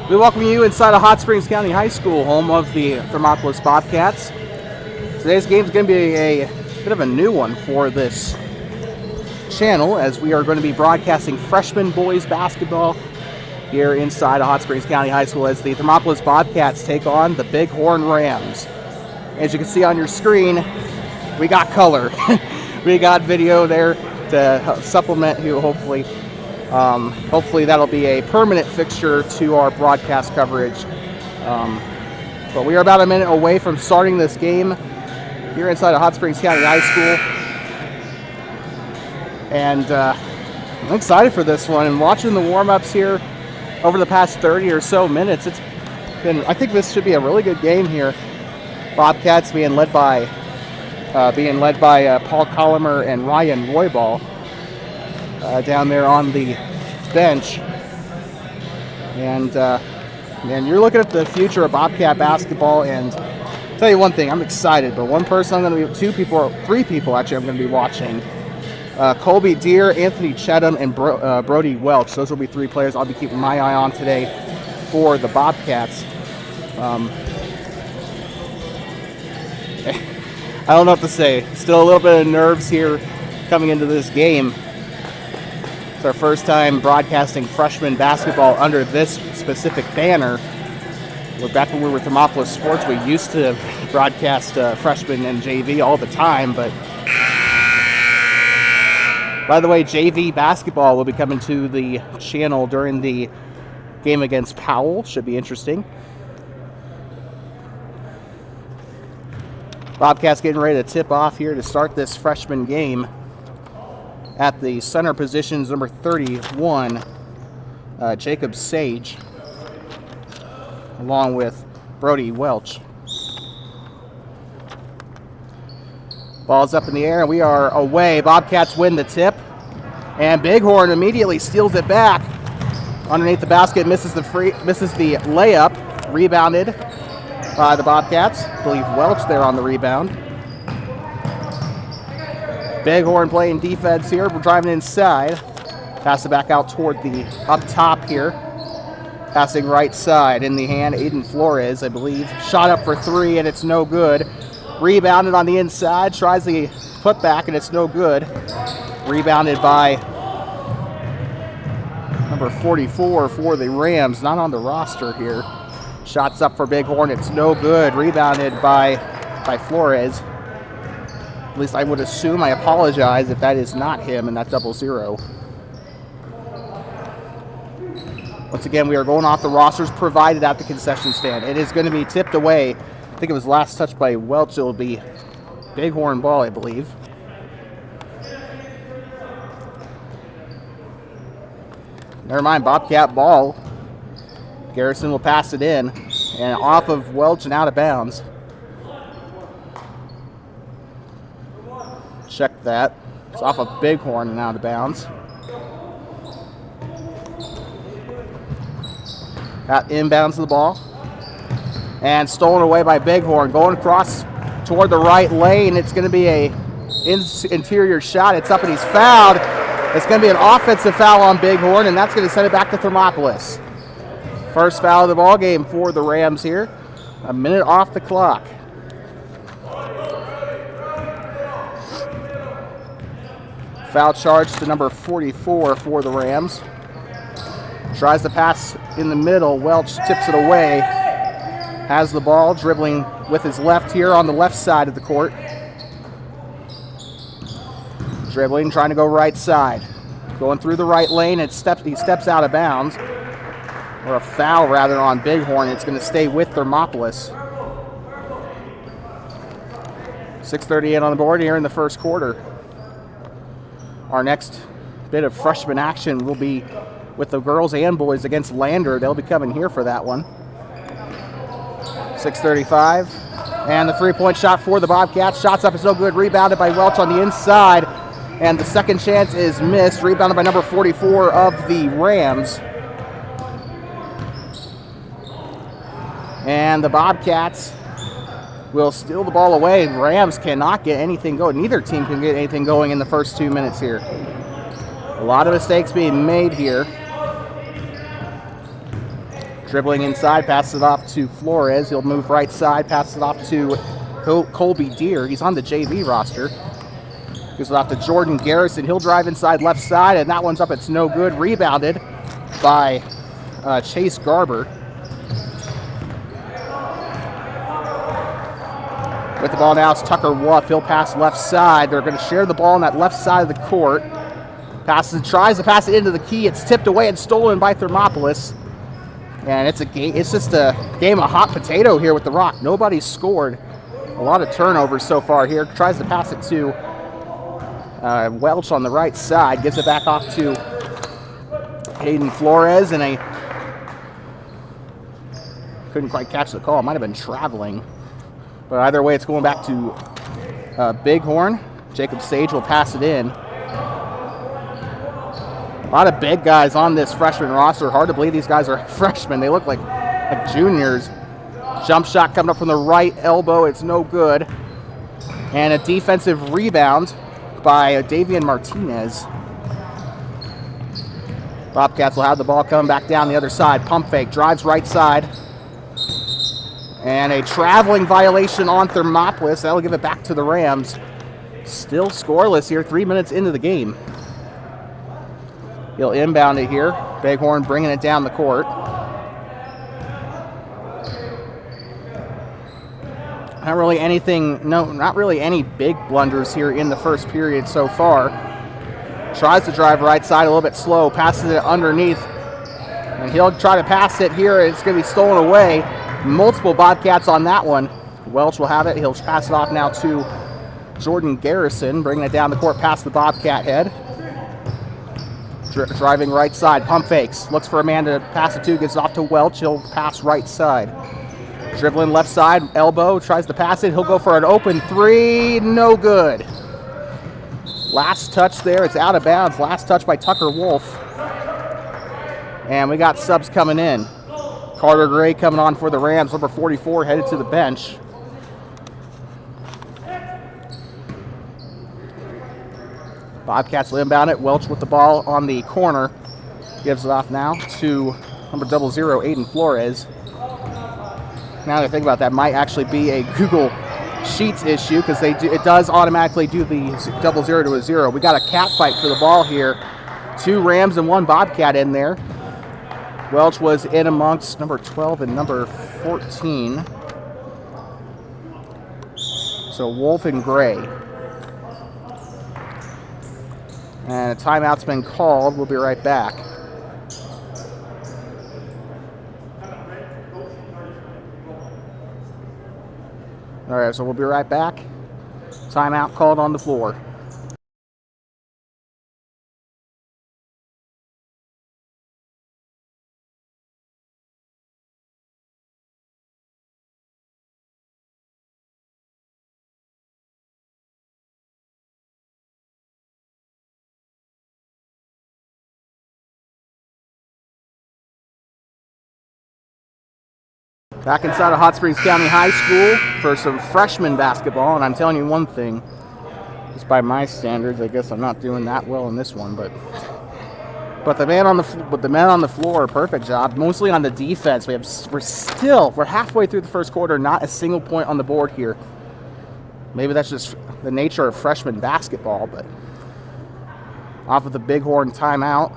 We welcome you inside of Hot Springs County High School, home of the Thermopolis Bobcats. Today's game is going to be a bit of a new one for this channel, as we are going to be broadcasting freshman boys basketball here inside of Hot Springs County High School as the Thermopolis Bobcats take on the Bighorn Rams. As you can see on your screen, we got color. We got video there to supplement you, hopefully. Hopefully that'll be a permanent fixture to our broadcast coverage. But we are about a minute away from starting this game here inside of Hot Springs County High School. And I'm excited for this one. And watching the warm-ups here over the past 30 or so minutes, it's been, I think this should be a really good game here. Bobcats being led by Paul Collimer and Ryan Roybal. Down there on the bench, and you're looking at the future of Bobcat basketball. And I'll tell you one thing, I'm excited. But one person I'm going to be, three people actually, I'm going to be watching: Colby Deere, Anthony Chedham, and Brody Welch. Those will be three players I'll be keeping my eye on today for the Bobcats. I don't know what to say. Still a little bit of nerves here coming into this game. It's our first time broadcasting freshman basketball under this specific banner. Back when we were Thermopolis Sports, we used to broadcast freshman and JV all the time. But by the way, JV basketball will be coming to the channel during the game against Powell. Should be interesting. Bobcats getting ready to tip off here to start this freshman game. At the center positions, number 31, Jacob Sage, along with Brody Welch. Ball's up in the air, and we are away. Bobcats win the tip, and Bighorn immediately steals it back. Underneath the basket, misses the layup, rebounded by the Bobcats. I believe Welch there on the rebound. Bighorn playing defense here. We're driving inside. Pass it back out toward the up top here. Passing right side in the hand. Aiden Flores, I believe. Shot up for three, and it's no good. Rebounded on the inside. Tries the putback, and it's no good. Rebounded by number 44 for the Rams. Not on the roster here. Shots up for Bighorn. It's no good. Rebounded by Flores. At least I would assume. I apologize if that is not him in that 0-0. Once again, we are going off the rosters provided at the concession stand. It is going to be tipped away. I think it was last touched by Welch. It will be Bighorn ball, I believe. Never mind, Bobcat ball. Garrison will pass it in. And off of Welch and out of bounds. Check that. It's off of Bighorn and out of bounds. Got inbounds of the ball. And stolen away by Bighorn. Going across toward the right lane. It's going to be a interior shot. It's up and he's fouled. It's going to be an offensive foul on Bighorn, and that's going to send it back to Thermopolis. First foul of the ball game for the Rams here. A minute off the clock. Foul charge to number 44 for the Rams. Tries to pass in the middle. Welch tips it away. Has the ball, dribbling with his left here on the left side of the court. Dribbling, trying to go right side. Going through the right lane. He steps out of bounds. Or a foul, rather, on Bighorn. It's going to stay with Thermopolis. 6:38 on the board here in the first quarter. Our next bit of freshman action will be with the girls and boys against Lander. They'll be coming here for that one. 6:35. And the three-point shot for the Bobcats. Shots up is no good. Rebounded by Welch on the inside. And the second chance is missed. Rebounded by number 44 of the Rams. And the Bobcats will steal the ball away. Rams cannot get anything going. Neither team can get anything going in the first 2 minutes here. A lot of mistakes being made here. Dribbling inside, passes it off to Flores. He'll move right side, passes it off to Colby Deere. He's on the JV roster. Gives it off to Jordan Garrison. He'll drive inside left side, and that one's up. It's no good. Rebounded by Chase Garber. With the ball now, it's Tucker Wolf. He'll pass left side. They're going to share the ball on that left side of the court. Tries to pass it into the key. It's tipped away and stolen by Thermopolis. And it's just a game of hot potato here with the Rock. Nobody's scored. A lot of turnovers so far here. Tries to pass it to Welch on the right side. Gives it back off to Hayden Flores. And couldn't quite catch the call. Might have been traveling. But either way, it's going back to Bighorn. Jacob Sage will pass it in. A lot of big guys on this freshman roster. Hard to believe these guys are freshmen. They look like juniors. Jump shot coming up from the right elbow. It's no good. And a defensive rebound by Davian Martinez. Bobcats will have the ball coming back down the other side. Pump fake. Drives right side. And a traveling violation on Thermopolis. That'll give it back to the Rams. Still scoreless here, 3 minutes into the game. He'll inbound it here. Bighorn bringing it down the court. Not really any big blunders here in the first period so far. Tries to drive right side a little bit slow. Passes it underneath. And he'll try to pass it here. It's going to be stolen away. Multiple Bobcats on that one. Welch will have it. He'll pass it off now to Jordan Garrison, bringing it down the court past the Bobcat head. Driving right side, pump fakes. Looks for a man to pass it to, gets it off to Welch. He'll pass right side. Dribbling left side, elbow, tries to pass it. He'll go for an open three, no good. Last touch there, it's out of bounds. Last touch by Tucker Wolf. And we got subs coming in. Carter Gray coming on for the Rams, number 44, headed to the bench. Bobcats will inbound it. Welch with the ball on the corner. Gives it off now to number 00, Aiden Flores. Now that I think about that, might actually be a Google Sheets issue because it does automatically do the 00 to a 0. We got a cat fight for the ball here. 2 Rams and 1 Bobcat in there. Welch was in amongst number 12 and number 14. So Wolf and Gray. And a timeout's been called. We'll be right back. All right, so we'll be right back. Timeout called on the floor. Back inside of Hot Springs County High School for some freshman basketball, and I'm telling you one thing, just by my standards, I guess I'm not doing that well in this one, but the men on the floor, perfect job, mostly on the defense. We're halfway through the first quarter, not a single point on the board here. Maybe that's just the nature of freshman basketball, but off of the Bighorn timeout,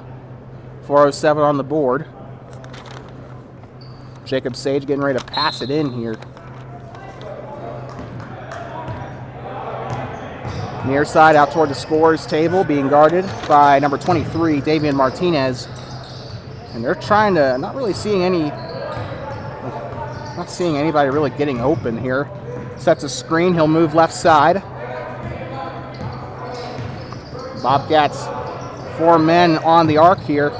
4:07 on the board. Jacob Sage getting ready to pass it in here. Near side out toward the scorers table, being guarded by number 23, Davian Martinez. And they're trying to, not seeing anybody really getting open here. Sets a screen, he'll move left side. Bobcats, 4 men on the arc here.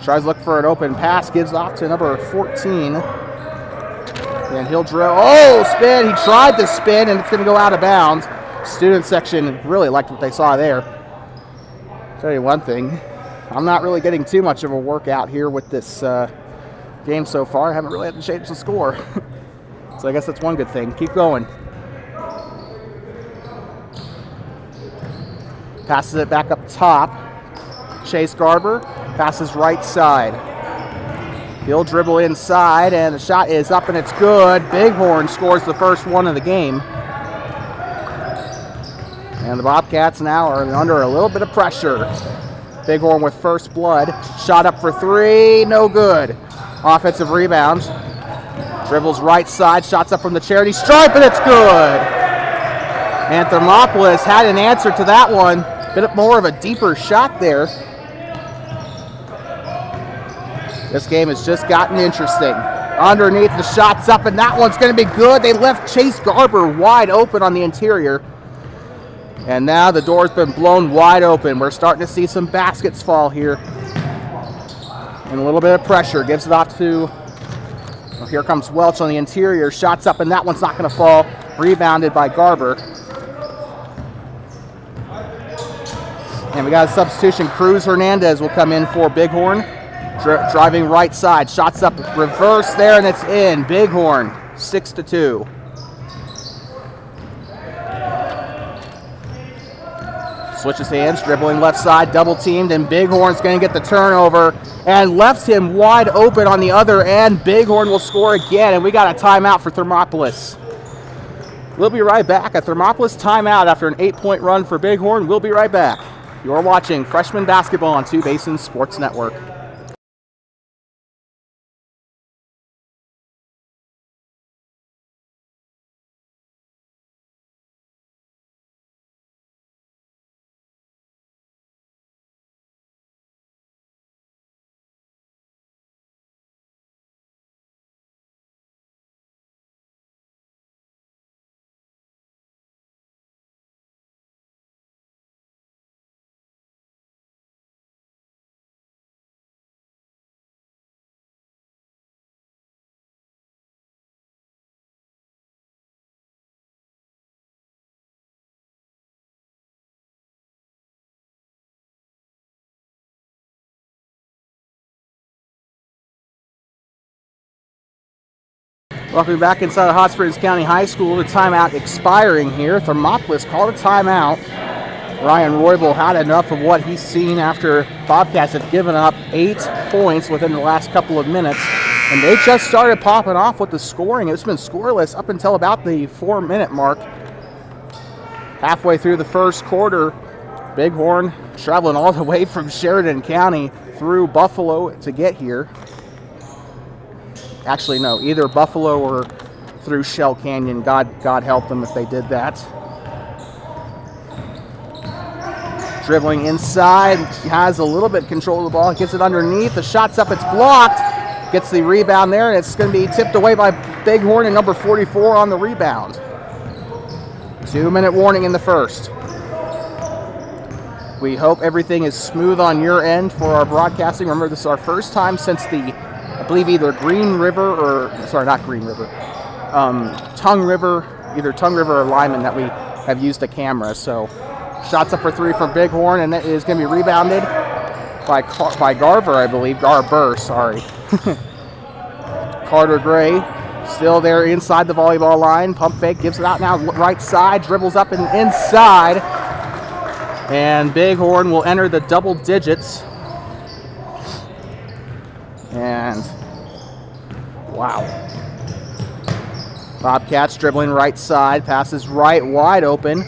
Tries to look for an open pass, gives off to number 14. And he'll drill. Oh, spin. He tried to spin, and it's going to go out of bounds. Student section really liked what they saw there. Tell you one thing, I'm not really getting too much of a workout here with this game so far. I haven't really had to change the score. So I guess that's one good thing. Keep going. Passes it back up top. Chase Garber passes right side. He'll dribble inside, and the shot is up, and it's good. Bighorn scores the first one of the game. And the Bobcats now are under a little bit of pressure. Bighorn with first blood. Shot up for three, no good. Offensive rebound. Dribbles right side, shots up from the charity stripe, and it's good. And Thermopolis had an answer to that one. A bit more of a deeper shot there. This game has just gotten interesting. Underneath, the shot's up, and that one's going to be good. They left Chase Garber wide open on the interior. And now the door's been blown wide open. We're starting to see some baskets fall here. And a little bit of pressure. Gives it off to, well, here comes Welch on the interior. Shots up, and that one's not going to fall. Rebounded by Garber. And we got a substitution. Cruz Hernandez will come in for Bighorn. Driving right side. Shots up, reverse there, and it's in. Bighorn, 6-2. Switches hands, dribbling left side, double teamed, and Bighorn's going to get the turnover and left him wide open on the other end. Bighorn will score again, and we got a timeout for Thermopolis. We'll be right back. A Thermopolis timeout after an 8-point run for Bighorn. We'll be right back. You're watching freshman basketball on Two Basins Sports Network. Welcome back inside of Hot Springs County High School. The timeout expiring here. Thermopolis called a timeout. Ryan Roybal had enough of what he's seen after Bobcats had given up 8 points within the last couple of minutes. And they just started popping off with the scoring. It's been scoreless up until about the 4-minute mark. Halfway through the first quarter, Bighorn traveling all the way from Sheridan County through Buffalo to get here. Actually, no, either Buffalo or through Shell Canyon. God help them if they did that. Dribbling inside, has a little bit of control of the ball, gets it underneath, the shot's up, it's blocked, gets the rebound there, and it's going to be tipped away by Bighorn and number 44 on the rebound. 2-minute warning in the first. We hope everything is smooth on your end for our broadcasting. Remember, this is our first time since the, I believe, either Tongue River, either Tongue River or Lyman that we have used a camera. So shots up for three from Bighorn, and that is going to be rebounded by Garver, I believe. Garber, sorry. Carter Gray still there inside the volleyball line. Pump fake, gives it out now right side, dribbles up and inside. And Bighorn will enter the double digits. And wow. Bobcats dribbling right side, passes right, wide open.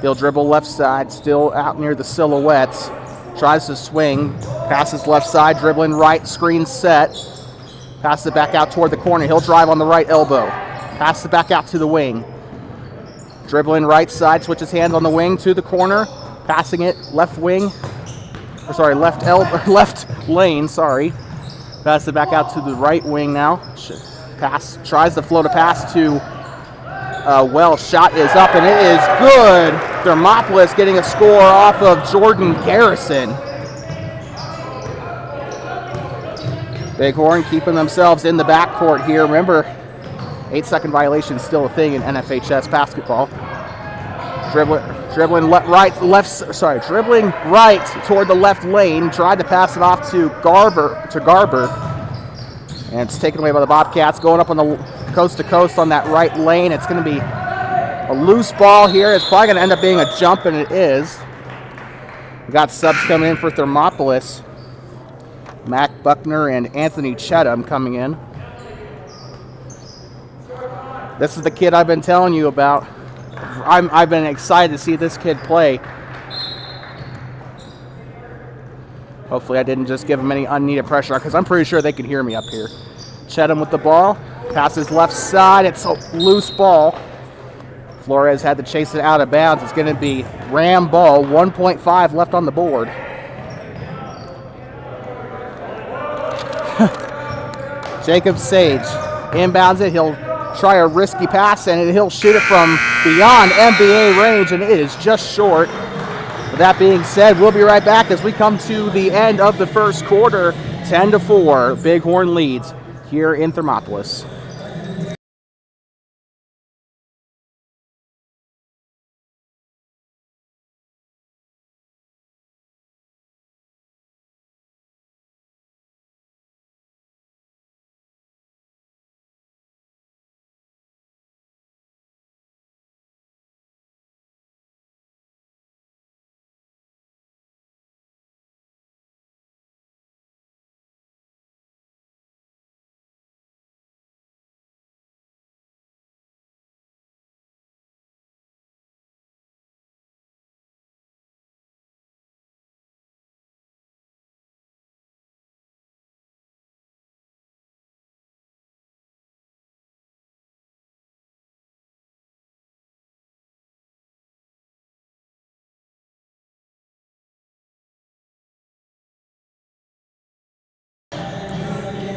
They'll dribble left side, still out near the silhouettes. Tries to swing, passes left side, dribbling right, screen set. Passes it back out toward the corner. He'll drive on the right elbow. Passes it back out to the wing. Dribbling right side, switches hands on the wing to the corner. Passing it left wing, or sorry, left lane, sorry. Passes it back out to the right wing now. Pass, tries to float a pass to Welsh. Shot is up and it is good. Thermopolis getting a score off of Jordan Garrison. Bighorn keeping themselves in the backcourt here. Remember, 8-second violation is still a thing in NFHS basketball. Dribbling right toward the left lane. Tried to pass it off to Garber. And it's taken away by the Bobcats. Going up on the coast to coast on that right lane. It's going to be a loose ball here. It's probably going to end up being a jump, and it is. We got subs coming in for Thermopolis. Mac Buckner and Anthony Cheatham coming in. This is the kid I've been telling you about. I've been excited to see this kid play. Hopefully I didn't just give him any unneeded pressure, because I'm pretty sure they can hear me up here. Cheatham with the ball. Passes left side. It's a loose ball. Flores had to chase it out of bounds. It's going to be Ram ball. 1.5 left on the board. Jacob Sage inbounds it. He'll try a risky pass, and he'll shoot it from beyond NBA range, and it is just short. With that being said, we'll be right back as we come to the end of the first quarter. 10-4, Bighorn leads here in Thermopolis.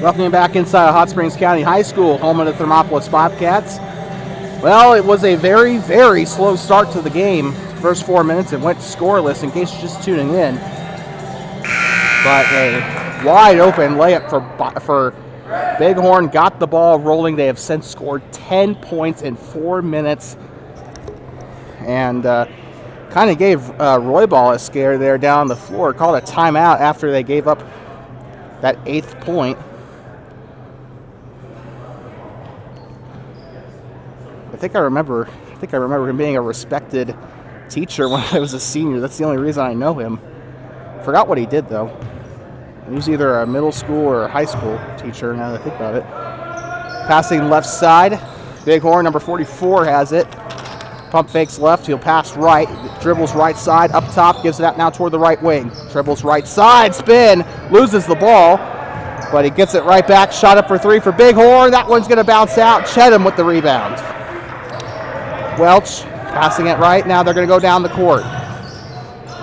Welcome back inside Hot Springs County High School, home of the Thermopolis Bobcats. Well, it was a very, very slow start to the game. First 4 minutes, it went scoreless in case you're just tuning in. But a wide open layup for Bighorn. Got the ball rolling. They have since scored 10 points in 4 minutes. And kind of gave Roybal a scare there down the floor. Called a timeout after they gave up that 8th point. I think I remember him being a respected teacher when I was a senior. That's the only reason I know him. Forgot what he did, though. He was either a middle school or a high school teacher, now that I think about it. Passing left side. Bighorn, number 44, has it. Pump fakes left. He'll pass right. Dribbles right side. Up top. Gives it out now toward the right wing. Dribbles right side. Spin. Loses the ball. But he gets it right back. Shot up for three for Bighorn. That one's going to bounce out. Cheatham with the rebound. Welch passing it right. Now they're going to go down the court.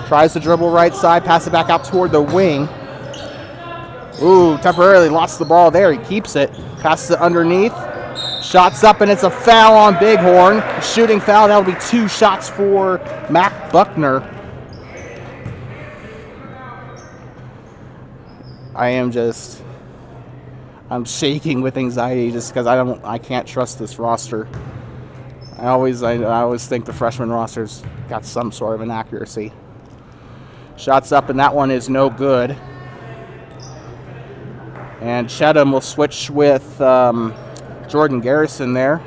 Tries to dribble right side. Pass it back out toward the wing. Ooh, temporarily lost the ball there. He keeps it. Passes it underneath. Shots up, and it's a foul on Bighorn. A shooting foul. That'll be 2 shots for Mac Buckner. I'm shaking with anxiety just because I can't trust this roster. I always think the freshman roster's got some sort of inaccuracy. Shots up, and that one is no good. And Cheatham will switch with Jordan Garrison there.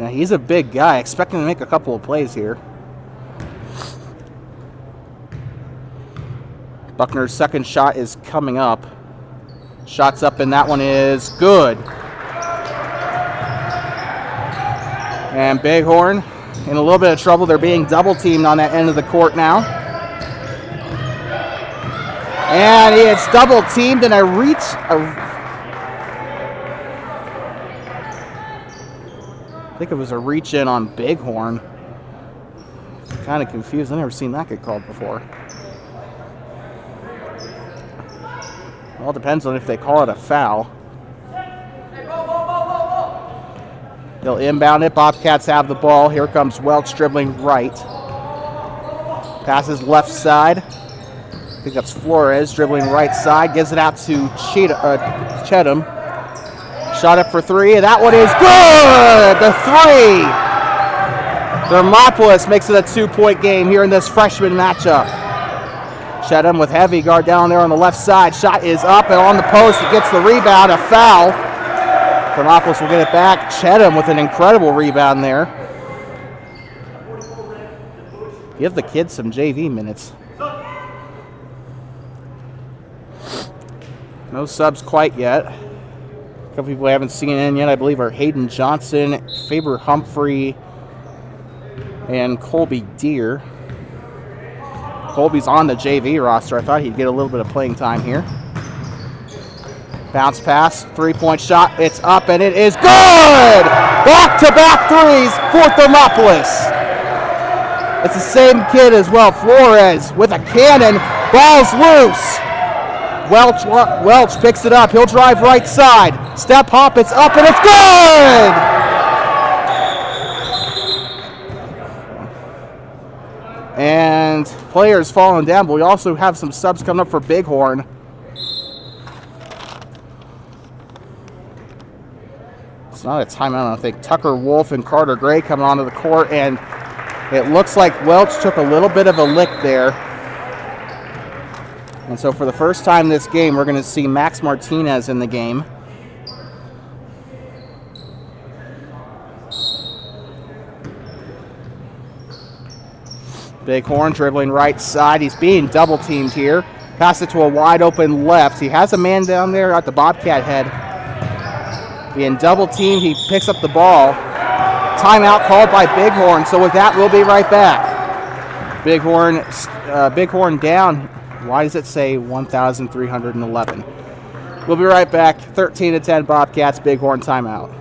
Now he's a big guy. Expect him to make a couple of plays here. Buckner's second shot is coming up. Shots up, and that one is good. And Bighorn in a little bit of trouble. They're being double teamed on that end of the court now. And it's double teamed, and I think it was a reach in on Bighorn. Kind of confused. I've never seen that get called before. Well, it depends on if they call it a foul. They'll inbound it. Bobcats have the ball. Here comes Welch dribbling right. Passes left side. I think that's Flores dribbling right side. Gives it out to Cheatham. Shot up for three, and that one is good! The three! Thermopolis makes it a 2-point game here in this freshman matchup. Cheatham with heavy guard down there on the left side. Shot is up and on the post. It gets the rebound, a foul. Thermopolis will get it back. Cheatham with an incredible rebound there. Give the kids some JV minutes. No subs quite yet. A couple people we haven't seen in yet, I believe, are Hayden Johnson, Faber Humphrey, and Colby Deere. Colby's on the JV roster. I thought he'd get a little bit of playing time here. Bounce pass, three-point shot. It's up, and it is good! Back-to-back threes for Thermopolis. It's the same kid as well. Flores with a cannon. Ball's loose. Welch picks it up. He'll drive right side. Step hop, it's up, and it's good! And players falling down, but we also have some subs coming up for Bighorn. It's not a timeout, I think. Tucker Wolf and Carter Gray coming onto the court, and it looks like Welch took a little bit of a lick there. And so for the first time this game, we're going to see Max Martinez in the game. Bighorn dribbling right side. He's being double teamed here. Pass it to a wide open left. He has a man down there at the Bobcat head. Being double teamed, he picks up the ball. Timeout called by Bighorn. So with that, we'll be right back. Bighorn down. Why does it say 1,311? We'll be right back. 13-10 Bobcats. Bighorn timeout.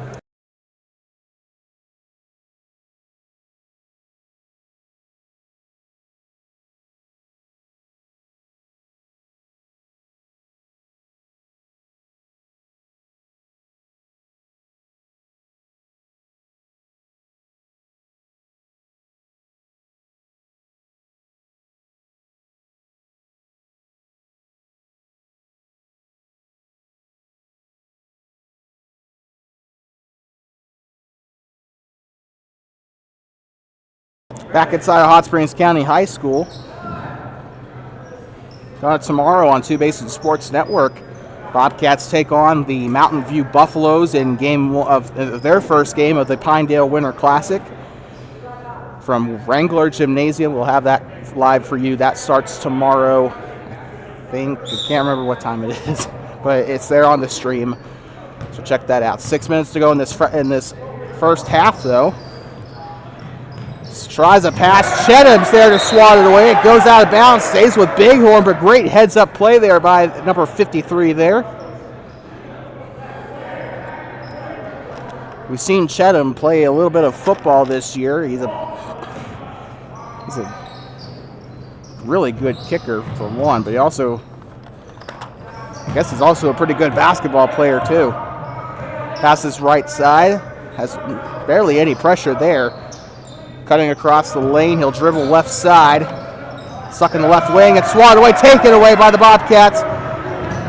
Back inside of Hot Springs County High School. Tomorrow on TwoBasinsSN Sports Network, Bobcats take on the Mountain View Buffaloes in game of their first game of the Pinedale Winter Classic. From Wrangler Gymnasium, we'll have that live for you. That starts tomorrow. I can't remember what time it is, but it's there on the stream. So check that out. 6 minutes to go in this first half, though. Tries a pass. Chetham's there to swat it away. It goes out of bounds. Stays with Bighorn, but great heads-up play there by number 53 there. We've seen Chetham play a little bit of football this year. He's a really good kicker for one, but I guess he's also a pretty good basketball player too. Passes right side. Has barely any pressure there. Cutting across the lane, he'll dribble left side. Stuck in the left wing and swatted away, taken away by the Bobcats.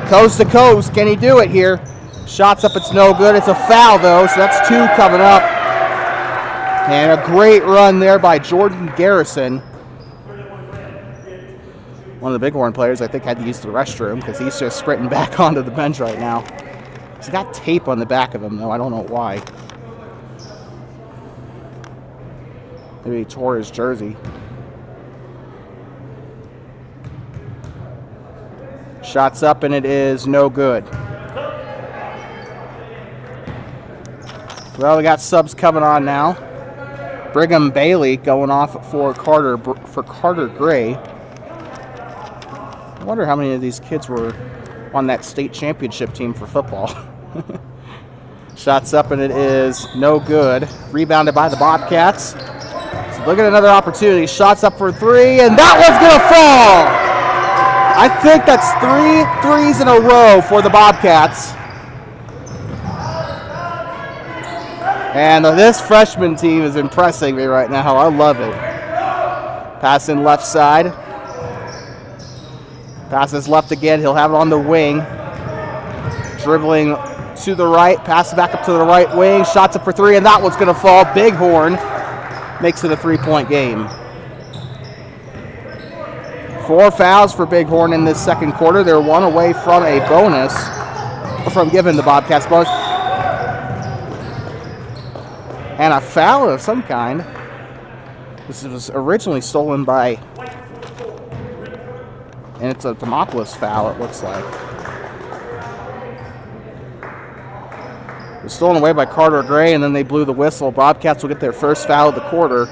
Coast to coast, can he do it here? Shots up, it's no good. It's a foul though, so that's two coming up. And a great run there by Jordan Garrison. One of the Bighorn players, I think, had to use the restroom because he's just sprinting back onto the bench right now. He's got tape on the back of him though, I don't know why. Maybe he tore his jersey. Shots up, and it is no good. Well, we got subs coming on now. Brigham Bailey going off for Carter Gray. I wonder how many of these kids were on that state championship team for football. Shots up, and it is no good. Rebounded by the Bobcats. Look at another opportunity. Shots up for three, and that one's going to fall. I think that's 3 threes in a row for the Bobcats. And this freshman team is impressing me right now. I love it. Pass in left side. Passes left again. He'll have it on the wing. Dribbling to the right. Pass back up to the right wing. Shots up for three, and that one's going to fall. Bighorn makes it a 3-point game. 4 fouls for Bighorn in this second quarter. They're one away from a bonus, from giving the Bobcats bonus. And a foul of some kind. This was originally stolen by, and it's a Thermopolis foul, it looks like. was stolen away by Carter Gray, and then they blew the whistle. Bobcats will get their first foul of the quarter.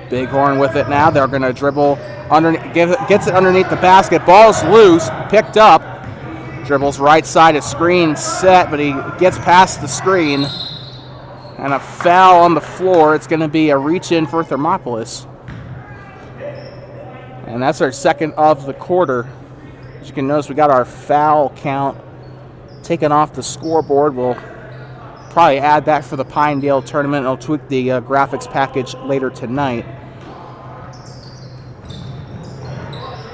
Bighorn with it now. They're going to dribble underneath, gets it underneath the basket. Ball's loose, picked up. Dribbles right side of screen set, but he gets past the screen. And a foul on the floor. It's going to be a reach in for Thermopolis. And that's our second of the quarter. As you can notice, we got our foul count taken off the scoreboard. We'll probably add that for the Pinedale tournament. I'll tweak the graphics package later tonight.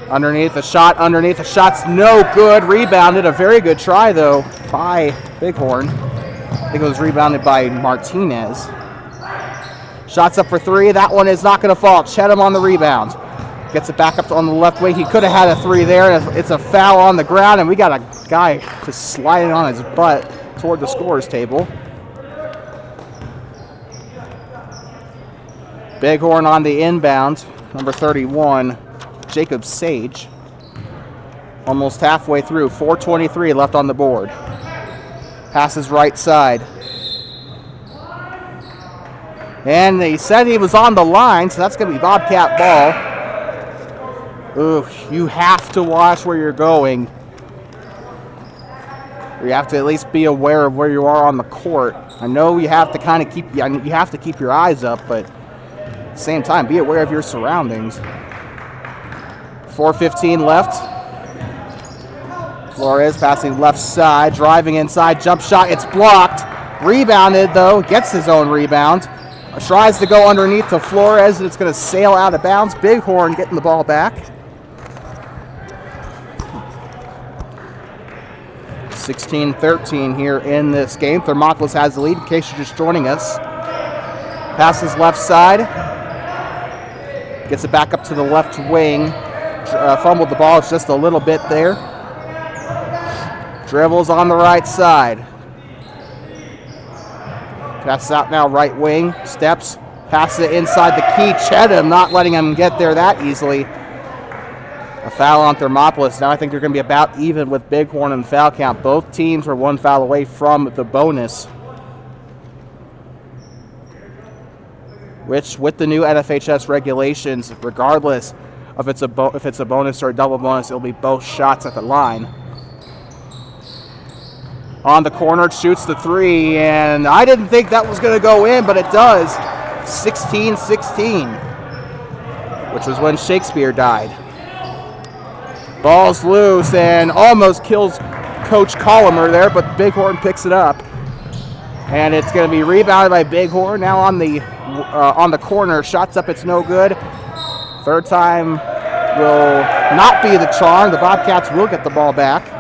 Underneath the shot's no good. Rebounded, a very good try though by Bighorn. I think it was rebounded by Martinez. Shots up for three, that one is not going to fall. Cheatham on the rebound. Gets it back up on the left wing. He could have had a three there. It's a foul on the ground, and we got a guy just sliding on his butt toward the scorer's table. Bighorn on the inbound, number 31. Jacob Sage, almost halfway through, 4:23 left on the board. Passes right side. And they said he was on the line, so that's going to be Bobcat ball. Ooh, you have to watch where you're going. You have to at least be aware of where you are on the court. I know you have to kind of keep your eyes up, but at the same time, be aware of your surroundings. 4:15 left. Flores passing left side, driving inside, jump shot, it's blocked. Rebounded though, gets his own rebound. Tries to go underneath to Flores, and it's going to sail out of bounds. Bighorn getting the ball back. 16-13 here in this game. Thermopolis has the lead, in case you're just joining us. Passes left side. Gets it back up to the left wing. Fumbled the ball just a little bit there. Dribbles on the right side. Passes out now right wing. Steps. Passes it inside the key. Cheatham not letting him get there that easily. A foul on Thermopolis. Now I think they're going to be about even with Bighorn in the foul count. Both teams were one foul away from the bonus. Which, with the new NFHS regulations, regardless of if it's a bonus or a double bonus, it'll be both shots at the line. On the corner, shoots the three, and I didn't think that was going to go in, but it does. 16-16, which was when Shakespeare died. Ball's loose and almost kills Coach Collimer there, but Bighorn picks it up. And it's going to be rebounded by Bighorn. Now on the corner, shots up, it's no good. Third time will not be the charm. The Bobcats will get the ball back.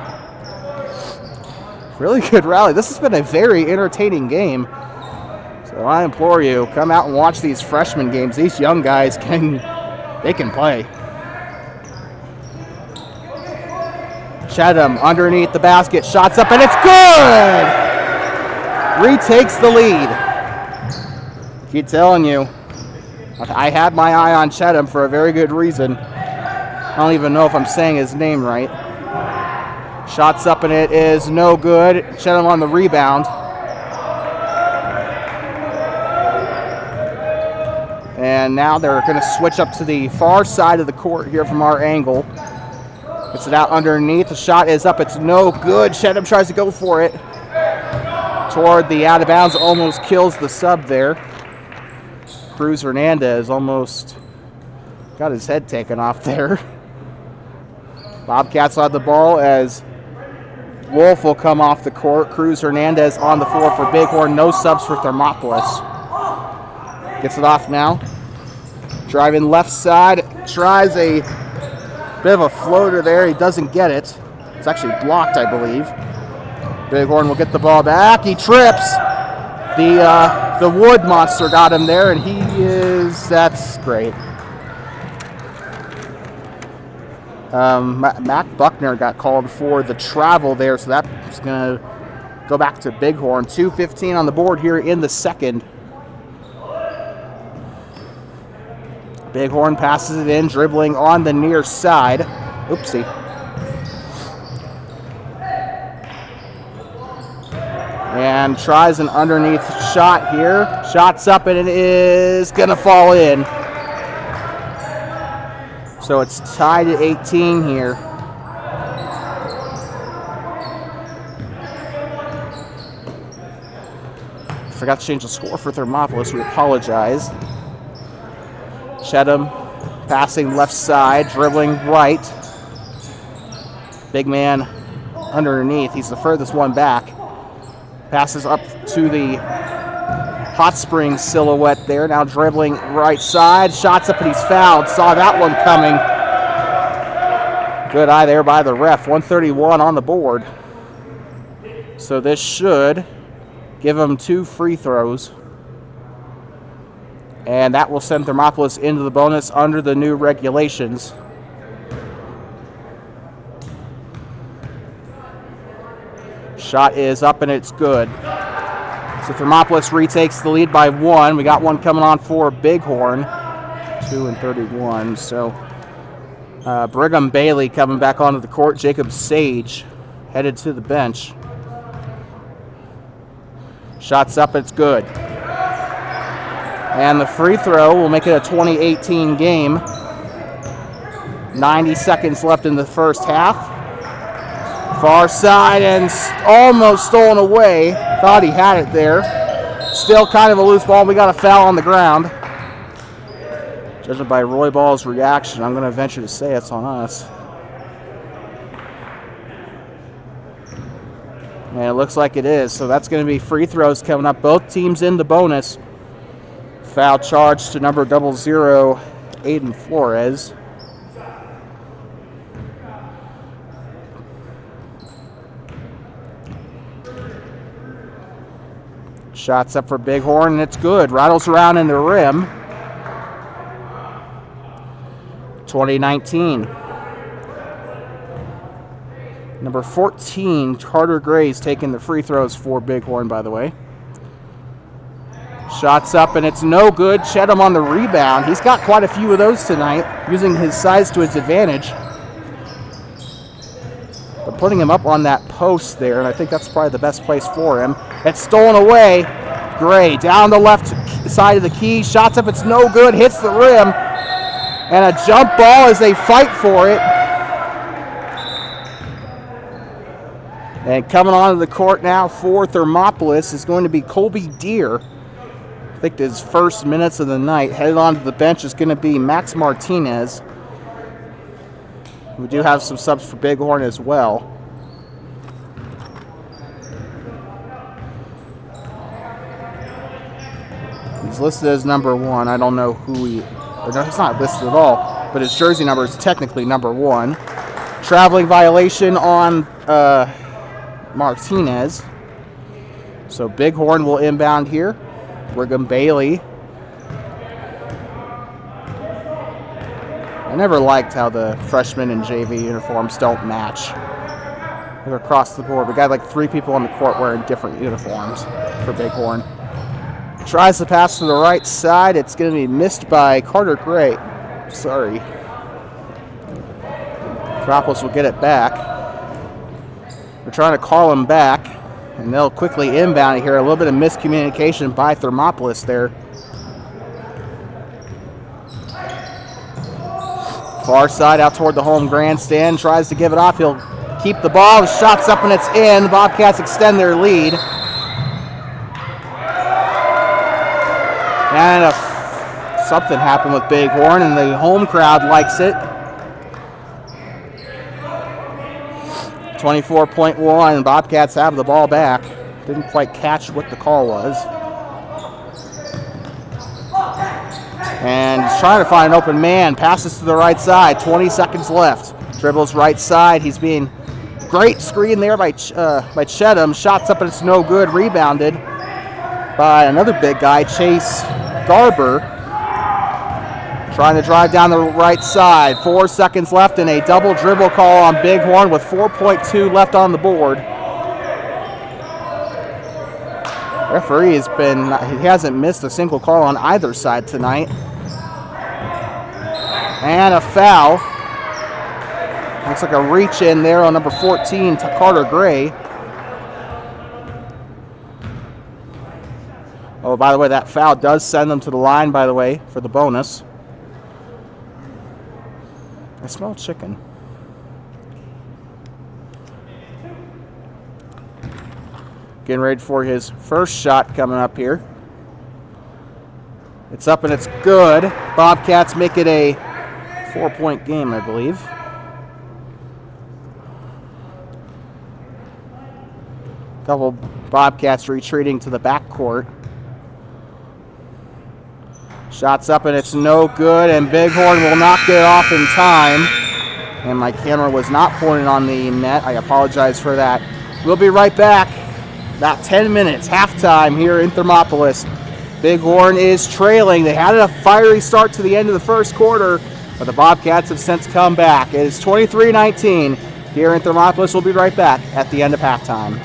Really good rally. This has been a very entertaining game. So I implore you, come out and watch these freshman games. These young guys can play. Cheatham underneath the basket, shots up, and it's good! Retakes the lead. Keep telling you, I had my eye on Cheatham for a very good reason. I don't even know if I'm saying his name right. Shots up, and it is no good. Cheatham on the rebound. And now they're going to switch up to the far side of the court here from our angle. Gets it out underneath. The shot is up. It's no good. Cheatham tries to go for it. Toward the out of bounds. Almost kills the sub there. Cruz Hernandez almost got his head taken off there. Bobcats have the ball as Wolf will come off the court. Cruz Hernandez on the floor for Bighorn. No subs for Thermopolis. Gets it off now. Driving left side. Tries a bit of a floater there. He doesn't get it. It's actually blocked, I believe. Bighorn will get the ball back. He trips. The wood monster got him there, and that's great. Mac Buckner got called for the travel there, so that's going to go back to Bighorn. 2:15 on the board here in the second. Bighorn passes it in, dribbling on the near side. Oopsie. And tries an underneath shot here. Shot's up and it is going to fall in. So it's tied at 18 here. Forgot to change the score for Thermopolis. We apologize. Cheatham passing left side, dribbling right. Big man underneath. He's the furthest one back. Passes up to the Hot Springs silhouette there. Now dribbling right side. Shots up and he's fouled. Saw that one coming. Good eye there by the ref. 131 on the board. So this should give him 2 free throws. And that will send Thermopolis into the bonus under the new regulations. Shot is up and it's good. So Thermopolis retakes the lead by 1. We got one coming on for Bighorn. 2-31. So Brigham Bailey coming back onto the court. Jacob Sage headed to the bench. Shot's up, it's good. And the free throw will make it a 20-18 game. 90 seconds left in the first half. Far side and almost stolen away. Thought he had it there. Still kind of a loose ball. We got a foul on the ground. Judging by Roy Ball's reaction, I'm going to venture to say it's on us. And it looks like it is. So that's going to be free throws coming up. Both teams in the bonus. Foul charge to number 00, Aiden Flores. Shots up for Bighorn, and it's good. Rattles around in the rim. 2019. Number 14, Carter Gray's taking the free throws for Bighorn, by the way. Shots up, and it's no good. Cheatham on the rebound. He's got quite a few of those tonight, using his size to his advantage. But putting him up on that post there, and I think that's probably the best place for him. It's stolen away. Gray down the left side of the key. Shots up, it's no good. Hits the rim. And a jump ball as they fight for it. And coming onto the court now for Thermopolis is going to be Colby Deere. I think his first minutes of the night. Headed onto the bench is going to be Max Martinez. We do have some subs for Bighorn as well. He's listed as number 1. I don't know who he... Or no, he's not listed at all. But his jersey number is technically number 1. Traveling violation on Martinez. So Bighorn will inbound here. Brigham Bailey. I never liked how the freshmen and JV uniforms don't match. They're across the board. We got like 3 people on the court wearing different uniforms for Bighorn. Tries to pass to the right side. It's going to be missed by Carter Gray. Sorry. Thermopolis will get it back. We're trying to call him back, and they'll quickly inbound it here. A little bit of miscommunication by Thermopolis there. Far side out toward the home grandstand. Tries to give it off. He'll keep the ball. The shot's up and it's in. The Bobcats extend their lead. And something happened with Bighorn, and the home crowd likes it. 24.1. Bobcats have the ball back. Didn't quite catch what the call was. And he's trying to find an open man. Passes to the right side. 20 seconds left. Dribbles right side. He's being great screen there by Cheatham. Shots up and it's no good. Rebounded by another big guy, Chase Garber. Trying to drive down the right side. 4 seconds left and a double dribble call on Bighorn with 4.2 left on the board. Referee he hasn't missed a single call on either side tonight. And a foul. Looks like a reach in there on number 14 to Carter Gray. Oh, by the way, that foul does send them to the line, by the way, for the bonus. I smell chicken. Getting ready for his first shot coming up here. It's up and it's good. Bobcats make it a 4-point game, I believe. Couple Bobcats retreating to the backcourt. Shots up and it's no good, and Bighorn will not get it off in time. And my camera was not pointed on the net. I apologize for that. We'll be right back. About 10 minutes, halftime here in Thermopolis. Bighorn is trailing. They had a fiery start to the end of the first quarter, but the Bobcats have since come back. It is 23-19 here in Thermopolis. We'll be right back at the end of halftime.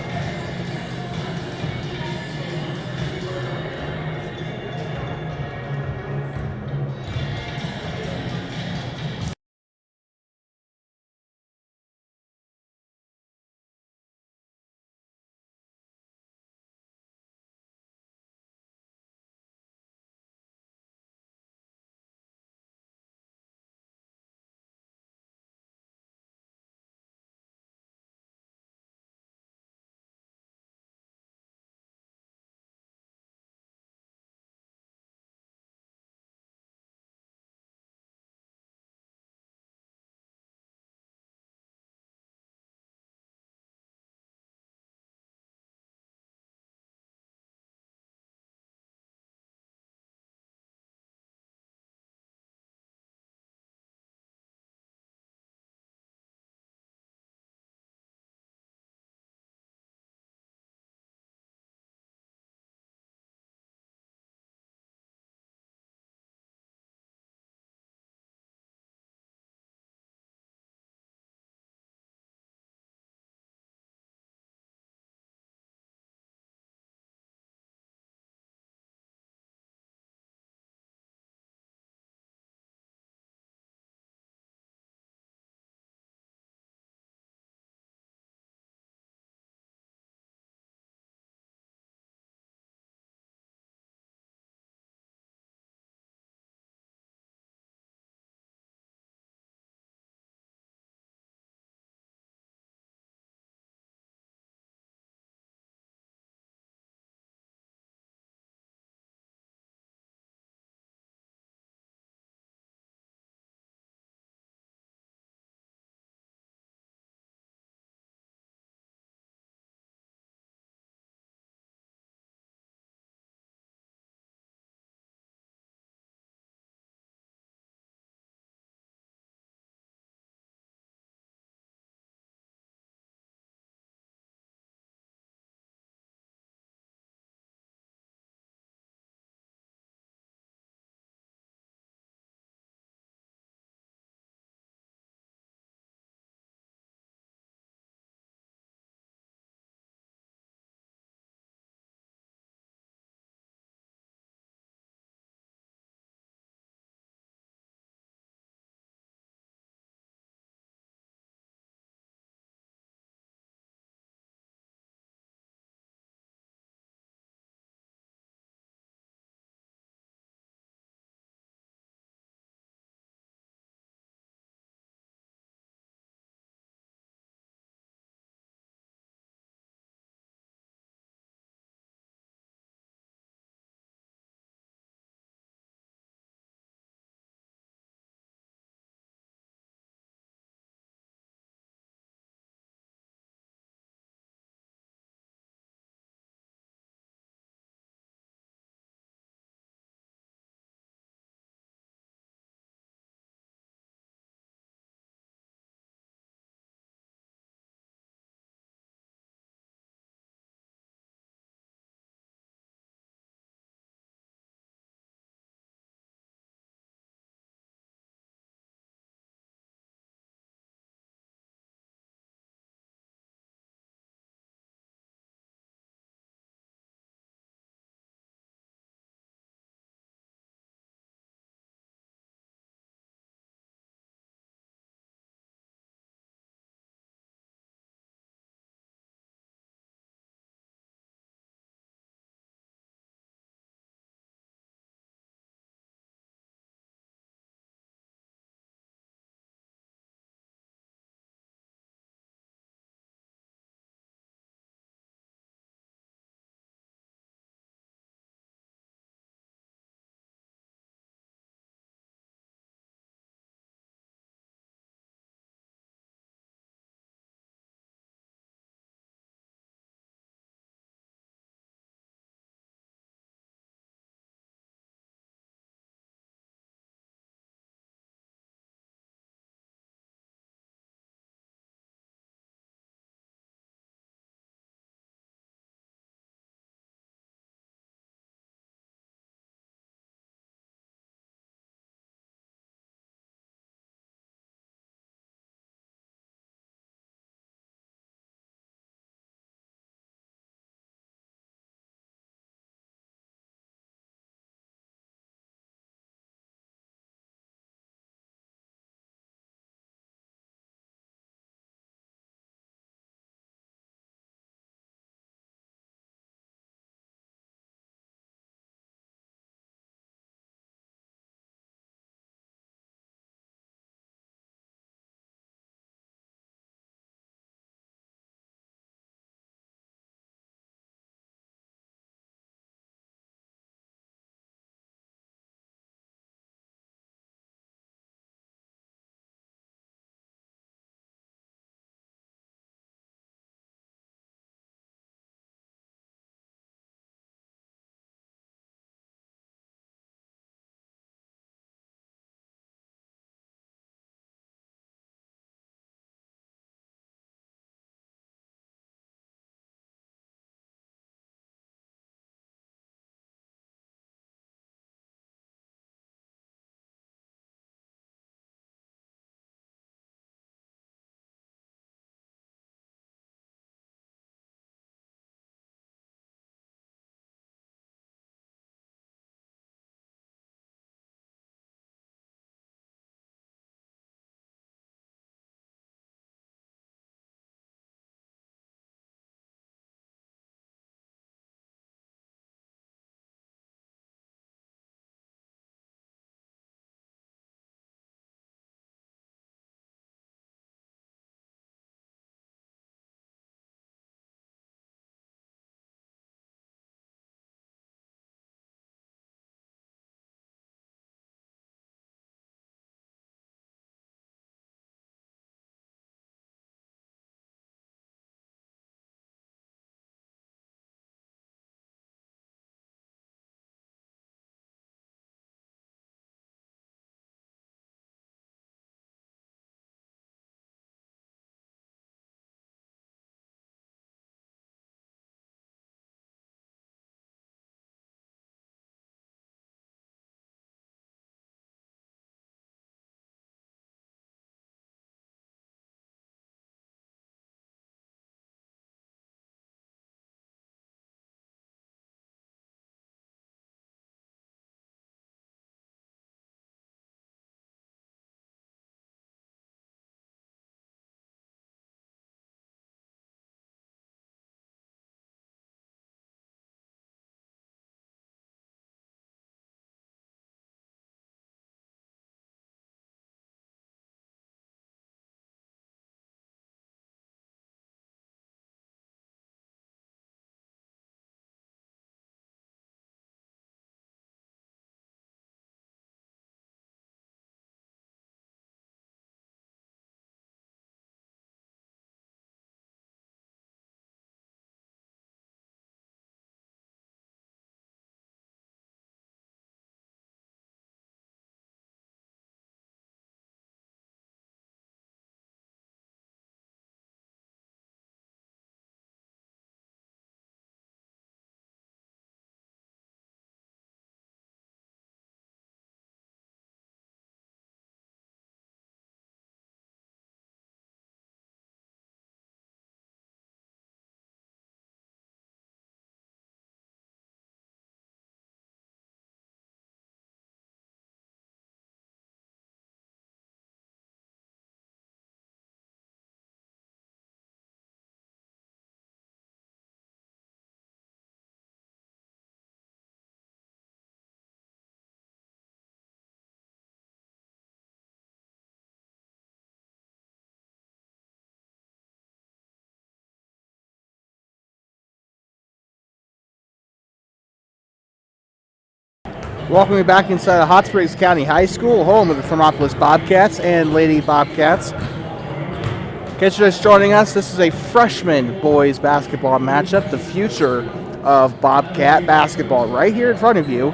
Welcome you back inside of Hot Springs County High School, home of the Thermopolis Bobcats and Lady Bobcats. In case you're just joining us, this is a freshman boys basketball matchup, the future of Bobcat basketball right here in front of you,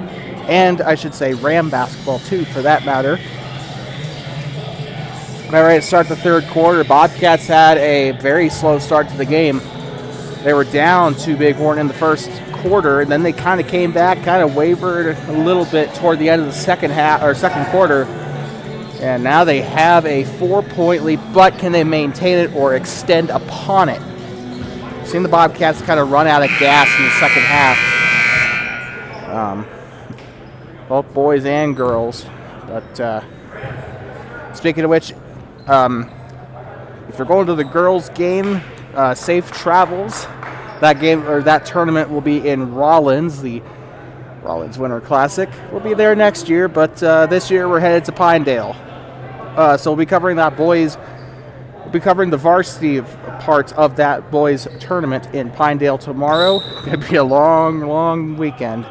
and I should say Ram basketball too, for that matter. All right, to start the third quarter, Bobcats had a very slow start to the game. They were down to Bighorn in the first quarter, and then they kind of came back, kind of wavered a little bit toward the end of the second quarter, and now they have a 4-point lead. But can they maintain it or extend upon it? I've seen the Bobcats kind of run out of gas in the second half, both boys and girls. But speaking of which, if you're going to the girls' game, safe travels. That game or that tournament will be in Rollins. The Rollins Winter Classic will be there next year, but this year we're headed to Pinedale. So we'll be covering that boys. We'll be covering the varsity parts of that boys tournament in Pinedale tomorrow. It'll be a long, long weekend.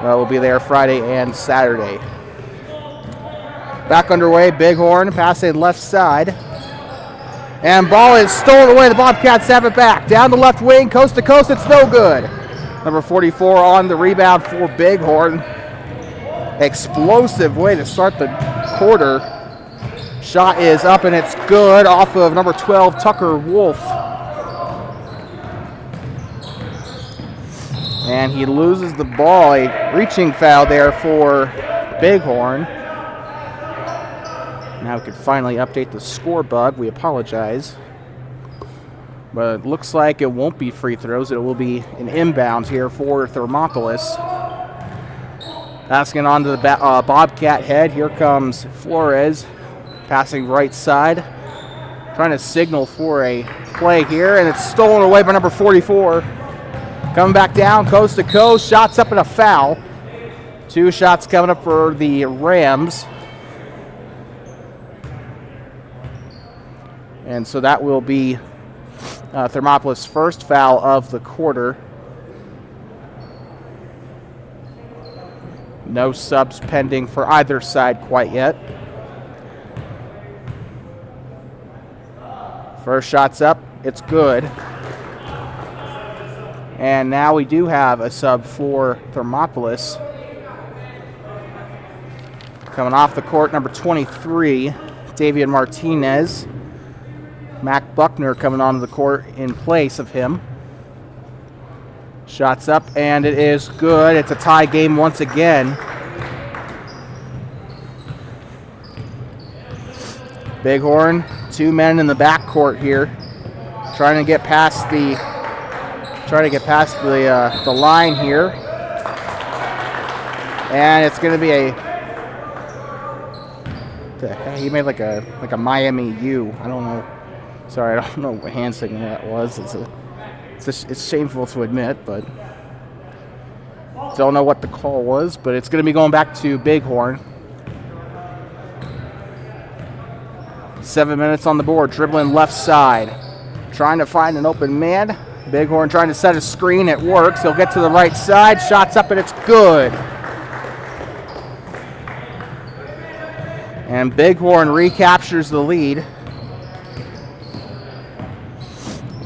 We'll be there Friday and Saturday. Back underway, Bighorn passing left side. And ball is stolen away. The Bobcats have it back. Down the left wing, coast to coast. It's no good. Number 44 on the rebound for Bighorn. Explosive way to start the quarter. Shot is up and it's good off of number 12, Tucker Wolf. And he loses the ball. A reaching foul there for Bighorn. Now we can finally update the score bug. We apologize. But it looks like it won't be free throws. It will be an inbound here for Thermopolis. Passing it on to the Bobcat head. Here comes Flores. Passing right side. Trying to signal for a play here. And it's stolen away by number 44. Coming back down, coast to coast. Shots up and a foul. 2 shots coming up for the Rams. And so that will be Thermopolis' first foul of the quarter. No subs pending for either side quite yet. First shot's up. It's good. And now we do have a sub for Thermopolis. Coming off the court, number 23, Davian Martinez. Mac Buckner coming onto the court in place of him. Shots up, and it is good. It's a tie game once again. Bighorn, 2 men in the backcourt here, trying to get past the line here, and it's going to be he made like a Miami U. I don't know. Sorry, I don't know what hand signal that was. It's shameful to admit, but don't know what the call was. But it's going to be going back to Bighorn. 7 minutes on the board. Dribbling left side, trying to find an open man. Bighorn trying to set a screen. It works. He'll get to the right side. Shots up, and it's good. And Bighorn recaptures the lead.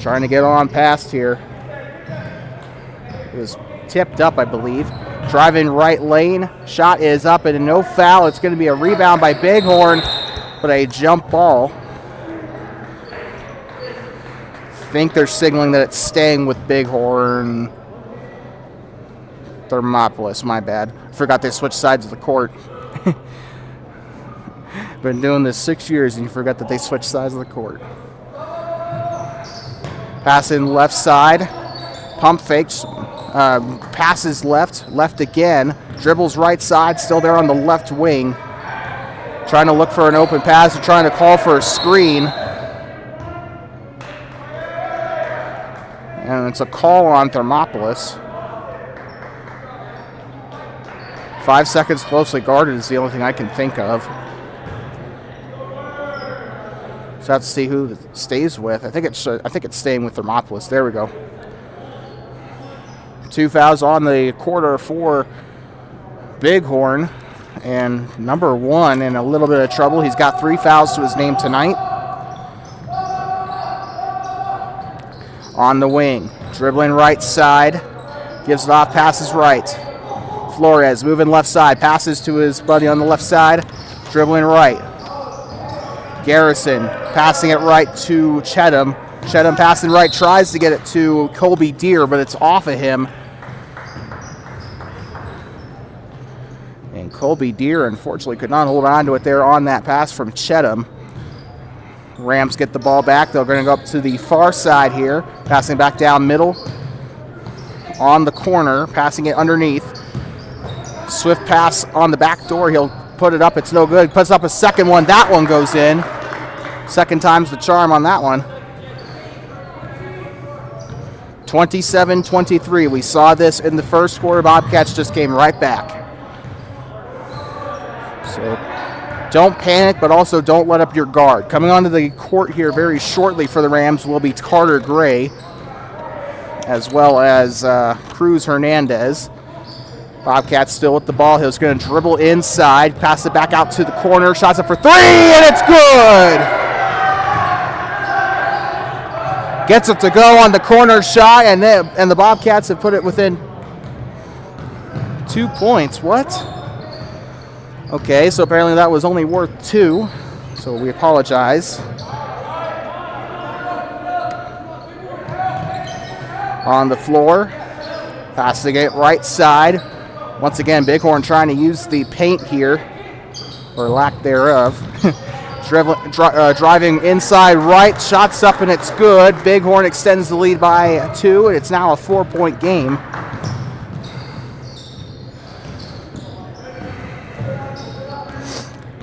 Trying to get on past here. It was tipped up, I believe. Driving right lane. Shot is up and no foul. It's going to be a rebound by Bighorn, but a jump ball. I think they're signaling that it's staying with Bighorn. Thermopolis, my bad. Forgot they switched sides of the court. Been doing this 6 years and you forgot that they switched sides of the court. Passing left side. Pump fakes. Passes left again. Dribbles right side, still there on the left wing. Trying to look for an open pass and trying to call for a screen. And it's a call on Thermopolis. 5 seconds closely guarded is the only thing I can think of. So I have to see who it stays with. I think it's staying with Thermopolis. There we go. 2 fouls on the quarter for Bighorn, and number 1 in a little bit of trouble. He's got 3 fouls to his name tonight. On the wing, dribbling right side, gives it off, passes right. Flores moving left side, passes to his buddy on the left side, dribbling right. Garrison passing it right to Cheatham. Cheatham passing right, tries to get it to Colby Deere, but it's off of him. And Colby Deere, unfortunately, could not hold on to it there on that pass from Cheatham. Rams get the ball back. They're going to go up to the far side here. Passing back down middle. On the corner, passing it underneath. Swift pass on the back door. He'll put it up. It's no good. Puts up a second one. That one goes in. Second time's the charm on that one. 27-23. We saw this in the first quarter. Bobcats just came right back. So don't panic, but also don't let up your guard. Coming onto the court here very shortly for the Rams will be Carter Gray, as well as Cruz Hernandez. Bobcats still with the ball. He's going to dribble inside, pass it back out to the corner. Shots up for 3, and it's good! Gets it to go on the corner shot, and the Bobcats have put it within 2 points. What? Okay, so apparently that was only worth 2, so we apologize. On the floor, passing it right side. Once again, Bighorn trying to use the paint here, or lack thereof. Driving inside right, shots up and it's good. Bighorn extends the lead by 2, and it's now a 4-point game.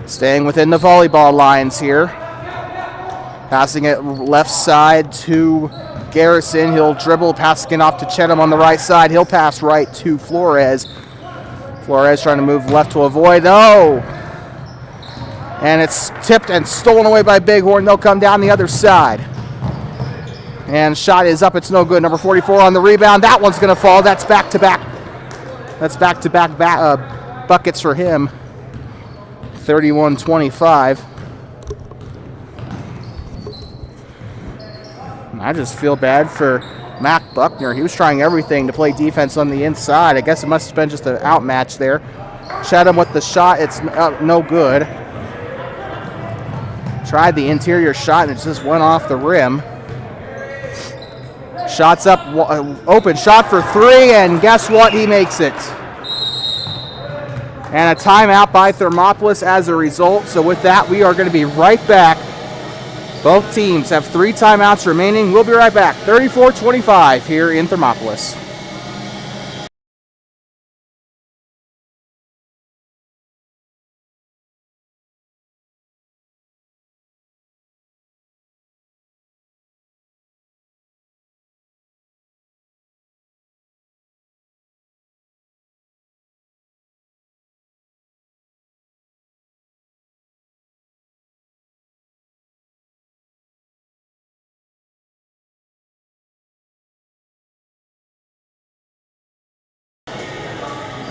Staying within the volleyball lines here. Passing it left side to Garrison. He'll dribble, passing it off to Cheatham on the right side. He'll pass right to Flores. Flores trying to move left to avoid. Oh! And it's tipped and stolen away by Bighorn. They'll come down the other side. And shot is up. It's no good. Number 44 on the rebound. That one's going to fall. That's back-to-back. That's back-to-back buckets for him. 31-25. I just feel bad for Mac Buckner. He was trying everything to play defense on the inside. I guess it must have been just an outmatch there. Cheatham with the shot. It's no good. Tried the interior shot and it just went off the rim. Shots up, open shot for 3, and guess what? He makes it. And a timeout by Thermopolis as a result. So with that, we are going to be right back. Both teams have 3 timeouts remaining. We'll be right back. 34-25 here in Thermopolis.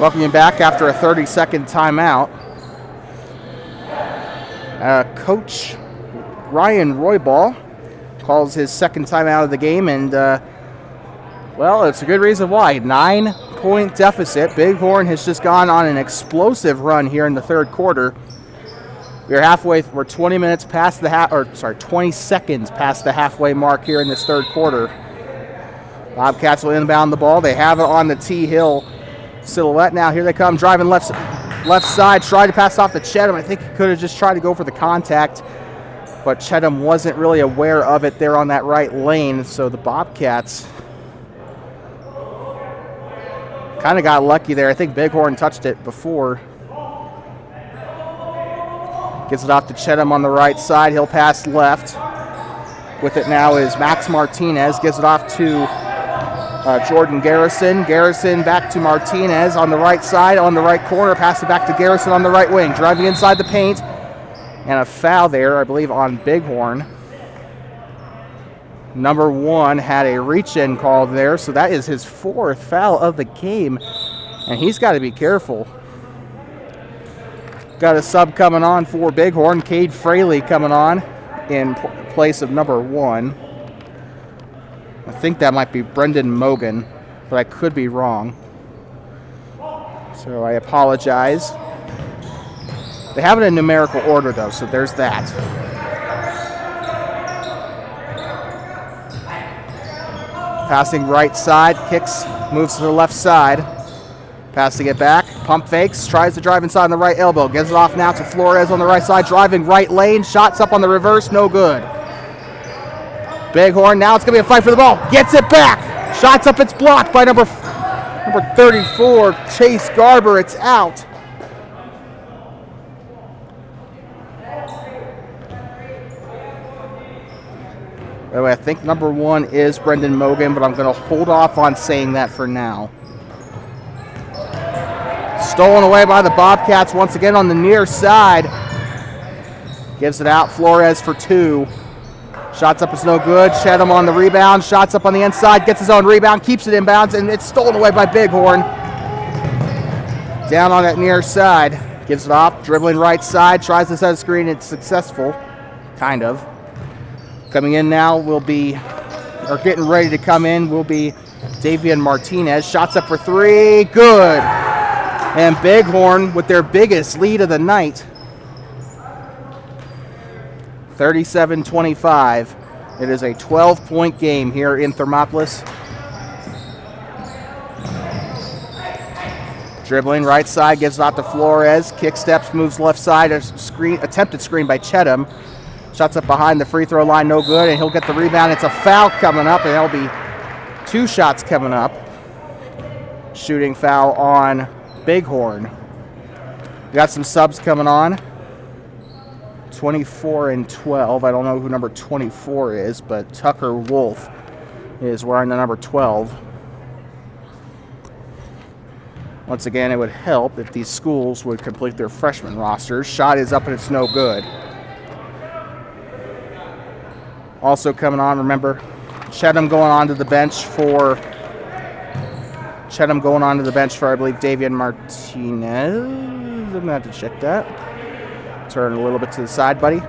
Welcome you back after a 30-second timeout. Coach Ryan Roybal calls his second timeout of the game, and, well, it's a good reason why. 9-point deficit. Bighorn has just gone on an explosive run here in the third quarter. We're 20 minutes past the 20 seconds past the halfway mark here in this third quarter. Bobcats will inbound the ball. They have it on the T-Hill silhouette now. Here they come, driving left side, tried to pass off to Cheatham. I think he could have just tried to go for the contact, but Cheatham wasn't really aware of it there on that right lane, so the Bobcats kind of got lucky there. I think Bighorn touched it before. Gets it off to Cheatham on the right side. He'll pass left. With it now is Max Martinez. Gives it off to Jordan Garrison. Garrison back to Martinez on the right side, on the right corner. Pass it back to Garrison on the right wing. Driving inside the paint. And a foul there, I believe, on Bighorn. Number 1 had a reach-in call there, so that is his 4th foul of the game. And he's got to be careful. got a sub coming on for Bighorn. Cade Fraley coming on in place of number 1. I think that might be Brendan Mogan, but I could be wrong. So I apologize. They have it in numerical order, though, so there's that. Passing right side, kicks, moves to the left side. Passing it back, pump fakes, tries to drive inside on the right elbow. Gives it off now to Flores on the right side, driving right lane. Shots up on the reverse, no good. Bighorn, now it's going to be a fight for the ball. Gets it back. Shots up, it's blocked by number 34, Chase Garber. It's out. By the way, I think number 1 is Brendan Mogan, but I'm going to hold off on saying that for now. Stolen away by the Bobcats once again on the near side. Gives it out. Flores for 2. Shots up is no good. Shedham on the rebound. Shots up on the inside. Gets his own rebound. Keeps it inbounds, and it's stolen away by Bighorn. Down on that near side. Gives it off. Dribbling right side. Tries to set a screen. It's successful. Kind of. Coming in now will be, or getting ready to come in, will be Davian Martinez. Shots up for 3. Good. And Bighorn with their biggest lead of the night. 37-25. It is a 12-point game here in Thermopolis. Dribbling right side, gives it out to Flores. Kick steps, moves left side. A screen, attempted screen by Chedham. Shots up behind the free throw line, no good, and he'll get the rebound. It's a foul coming up, and there'll be 2 shots coming up. Shooting foul on Bighorn. We got some subs coming on. 24 and 12. I don't know who number 24 is, but Tucker Wolf is wearing the number 12. Once again, it would help if these schools would complete their freshman rosters. Shot is up and it's no good. Also coming on, remember, Chedham going onto the bench for I believe Davian Martinez. I'm going to have to check that. Turn a little bit to the side, buddy.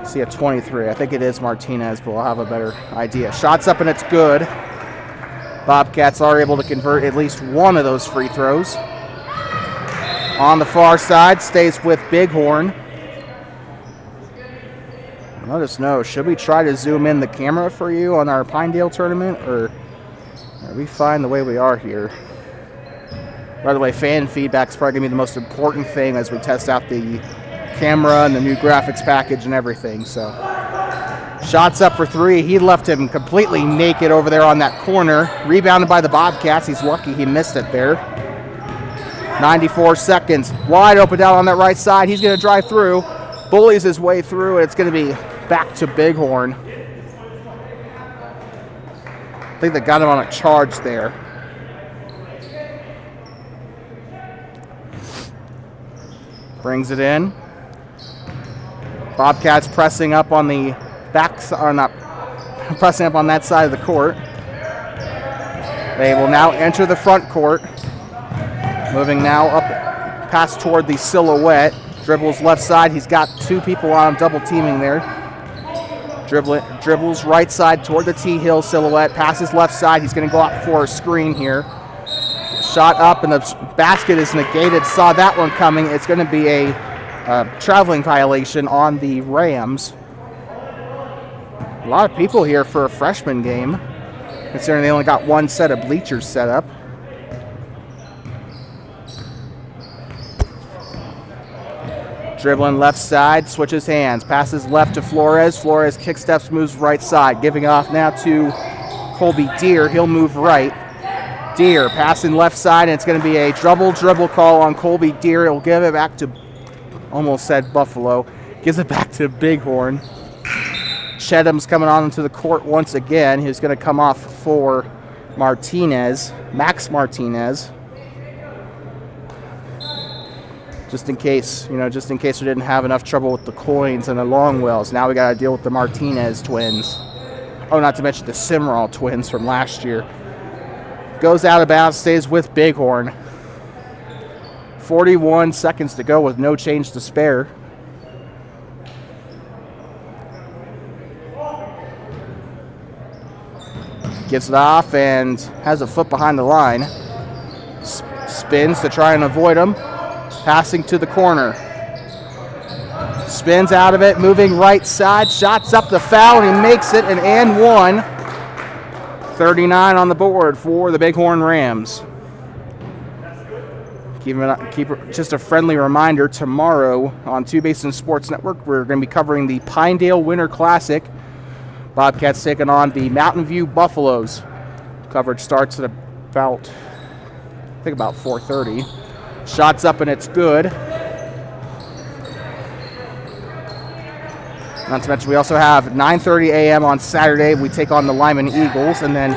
See a 23. I think it is Martinez, but we'll have a better idea. Shots up and it's good. Bobcats are able to convert at least one of those free throws. On the far side, stays with Bighorn. Let us know. Should we try to zoom in the camera for you on our Pinedale tournament, or are we fine the way we are here? By the way, fan feedback is probably going to be the most important thing as we test out the camera and the new graphics package and everything. So, shots up for 3. He left him completely naked over there on that corner. Rebounded by the Bobcats. He's lucky he missed it there. 94 seconds. Wide open down on that right side. He's going to drive through. Bullies his way through. It's going to be back to Bighorn. I think they got him on a charge there. Brings it in. Bobcats pressing up on the back, or not pressing up on that side of the court. They will now enter the front court. Moving now up past toward the silhouette. Dribbles left side. He's got 2 people on him, double teaming there. Dribbles right side toward the T-Hill silhouette. Passes left side. He's going to go out for a screen here. Shot up and the basket is negated. Saw that one coming. It's going to be a traveling violation on the Rams. A lot of people here for a freshman game, considering they only got 1 set of bleachers set up. Dribbling left side, switches hands, passes left to Flores. Flores kick steps, moves right side, giving off now to Colby Deere. He'll move right. Deere passing left side, and it's going to be a dribble call on Colby Deere. He'll give it back to, almost said Buffalo, gives it back to Bighorn. Chedham's coming on into the court once again. He's going to come off for Martinez, Max Martinez. Just in case we didn't have enough trouble with the Coins and the Longwells. Now we got to deal with the Martinez twins. Oh, not to mention the Simrall twins from last year. Goes out of bounds, stays with Bighorn. 41 seconds to go with no change to spare. Gets it off and has a foot behind the line. Spins to try and avoid him. Passing to the corner. Spins out of it, moving right side. Shots up the foul, and he makes it, and one. 39 on the board for the Bighorn Rams. Just a friendly reminder, tomorrow on TwoBasins Sports Network, we're going to be covering the Pinedale Winter Classic. Bobcats taking on the Mountain View Buffaloes. Coverage starts at about 4:30. Shots up and it's good. Not to mention we also have 9:30 a.m. on Saturday. We take on the Lyman Eagles, and then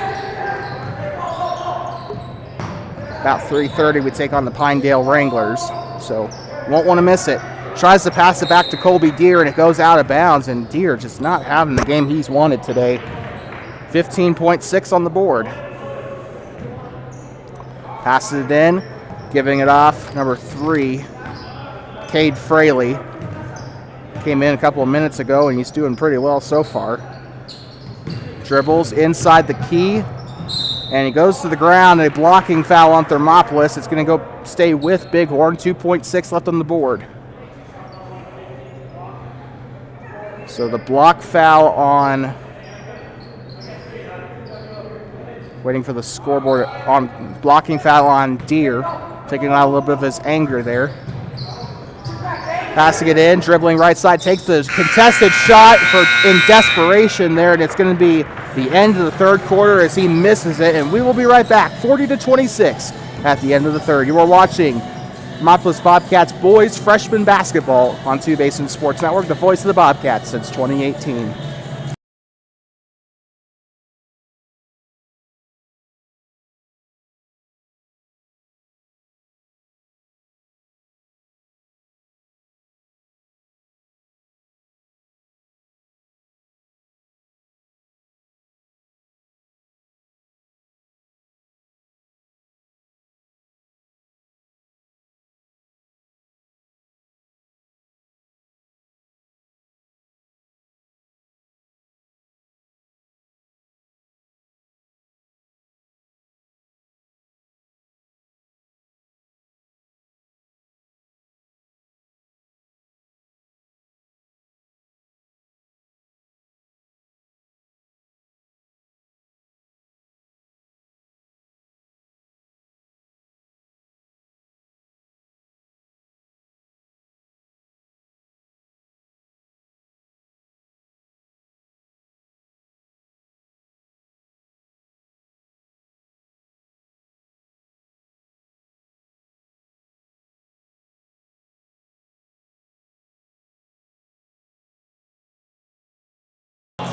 about 3:30 we take on the Pinedale Wranglers. So won't want to miss it. Tries to pass it back to Colby Deere, and it goes out of bounds, and Deere just not having the game he's wanted today. 15.6 on the board. Passes it in, giving it off. Number 3, Cade Fraley. Came in a couple of minutes ago, and he's doing pretty well so far. Dribbles inside the key, and he goes to the ground. A blocking foul on Thermopolis. It's going to go stay with Bighorn. 2.6 left on the board. So the block foul on, waiting for the scoreboard, on blocking foul on Deere, taking out a little bit of his anger there. Passing it in, dribbling right side, takes the contested shot in desperation there, and it's going to be the end of the third quarter as he misses it, and we will be right back, 40-26 at the end of the third. You are watching Thermopolis Bobcats boys freshman basketball on TwoBasins Sports Network, the voice of the Bobcats since 2018.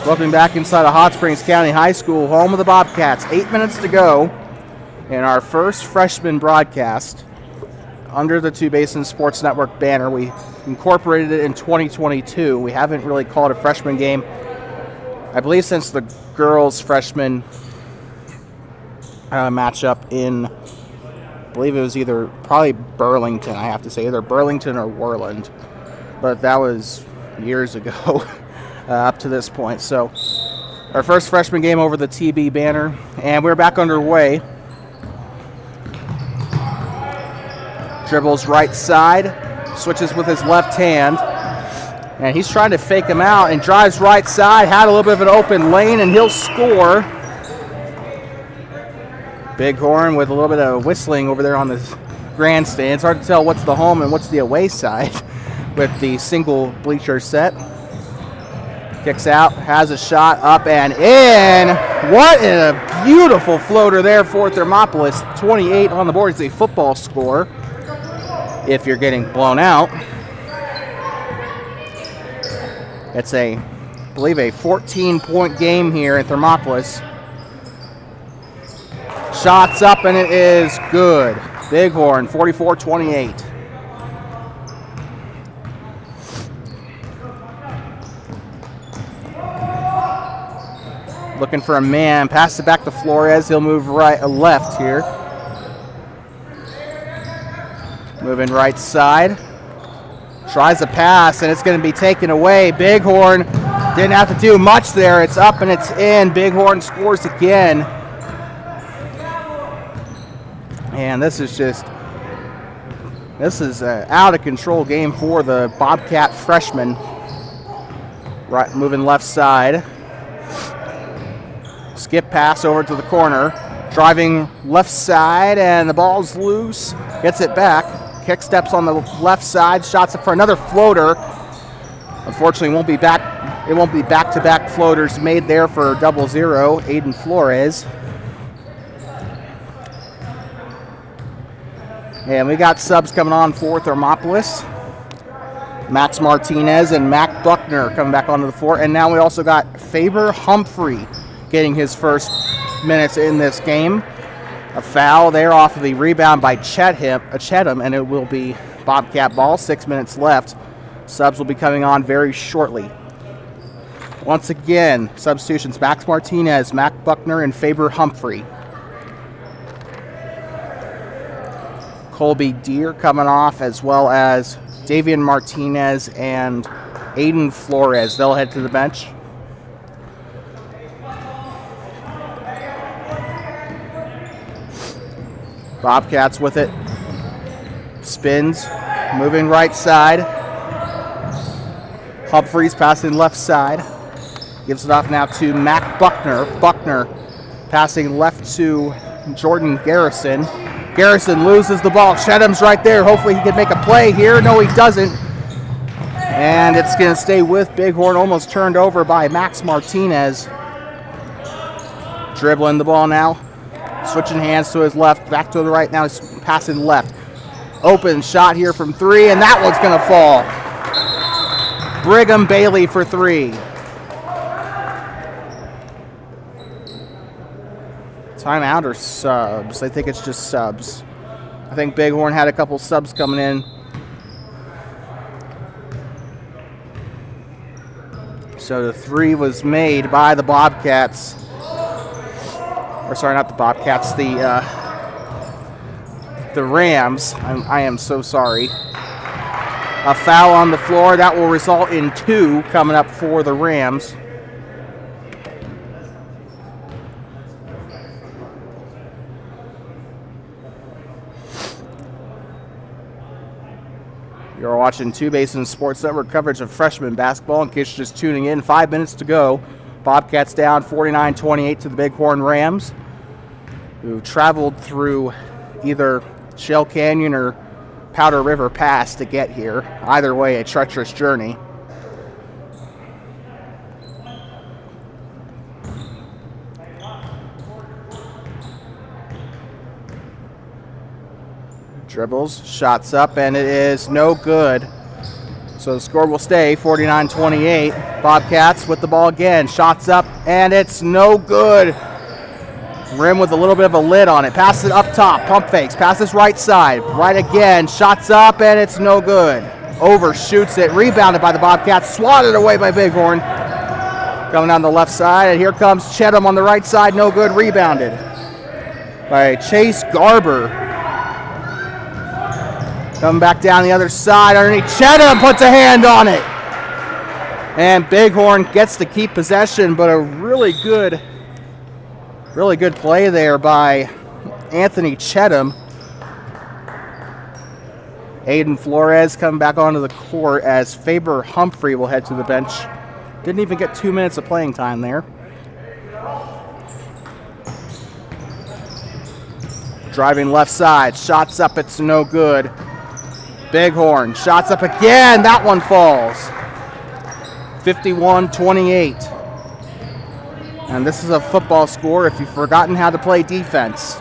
Welcome back inside of Hot Springs County High School, home of the Bobcats. 8 minutes to go in our first freshman broadcast under the TwoBasins Sports Network banner. We incorporated it in 2022. We haven't really called a freshman game, I believe, since the girls' freshman matchup in, I believe it was probably Burlington, I have to say, either Burlington or Worland. But that was years ago. Up to this point. So our first freshman game over the TB banner, and we're back underway. Dribbles right side, switches with his left hand, and he's trying to fake him out and drives right side, had a little bit of an open lane, and he'll score. Bighorn with a little bit of whistling over there on the grandstand. It's hard to tell what's the home and what's the away side with the single bleacher set. Kicks out, has a shot up and in. What a beautiful floater there for Thermopolis. 28 on the board. It's a football score if you're getting blown out. It's I believe a 14-point game here in Thermopolis. Shots up and it is good. Bighorn, 44-28. Looking for a man, pass it back to Flores. He'll move left here. Moving right side. Tries a pass, and it's going to be taken away. Bighorn didn't have to do much there. It's up and it's in. Bighorn scores again. And this is an out of control game for the Bobcat freshmen. Right, moving left side. Skip pass over to the corner. Driving left side, and the ball's loose. Gets it back. Kick steps on the left side. Shots it for another floater. Unfortunately, it won't be back-to-back floaters made there for 0-0. Aiden Flores. And we got subs coming on for Thermopolis. Max Martinez and Mac Buckner coming back onto the floor. And now we also got Faber Humphrey getting his first minutes in this game. A foul there off of the rebound by Chetham, and it will be Bobcat ball. 6 minutes left. Subs will be coming on very shortly. Once again, substitutions: Max Martinez, Mac Buckner, and Faber Humphrey. Colby Deere coming off, as well as Davian Martinez and Aiden Flores. They'll head to the bench. Bobcats with it. Spins. Moving right side. Humphreys passing left side. Gives it off now to Mac Buckner. Buckner passing left to Jordan Garrison. Garrison loses the ball. Chetham's right there. Hopefully he can make a play here. No, he doesn't. And it's going to stay with Bighorn. Almost turned over by Max Martinez. Dribbling the ball now. Switching hands to his left. Back to the right. Now he's passing left. Open shot here from three. And that one's going to fall. Brigham Bailey for three. Timeout or subs? I think it's just subs. I think Bighorn had a couple subs coming in. So the three was made by the Bobcats. Or sorry, not the Bobcats, the Rams. I am so sorry. A foul on the floor. That will result in 2 coming up for the Rams. You're watching TwoBasins Sports Network coverage of freshman basketball. In case you're just tuning in, 5 minutes to go. Bobcats down 49-28 to the Bighorn Rams, who traveled through either Shell Canyon or Powder River Pass to get here. Either way, a treacherous journey. Dribbles, shots up, and it is no good. So the score will stay 49-28. Bobcats with the ball again. Shots up, and it's no good. Rim with a little bit of a lid on it. Passes it up top. Pump fakes. Passes right side. Right again. Shots up, and it's no good. Overshoots it. Rebounded by the Bobcats. Swatted away by Bighorn. Coming down the left side, and here comes Chetham on the right side. No good. Rebounded by Chase Garber. Coming back down the other side underneath. Chetham puts a hand on it. And Bighorn gets to keep possession, but a really good play there by Anthony Chetham. Aiden Flores coming back onto the court as Faber Humphrey will head to the bench. Didn't even get 2 minutes of playing time there. Driving left side. Shots up. It's no good. Bighorn shots up again. That one falls. 51-28. And this is a football score if you've forgotten how to play defense.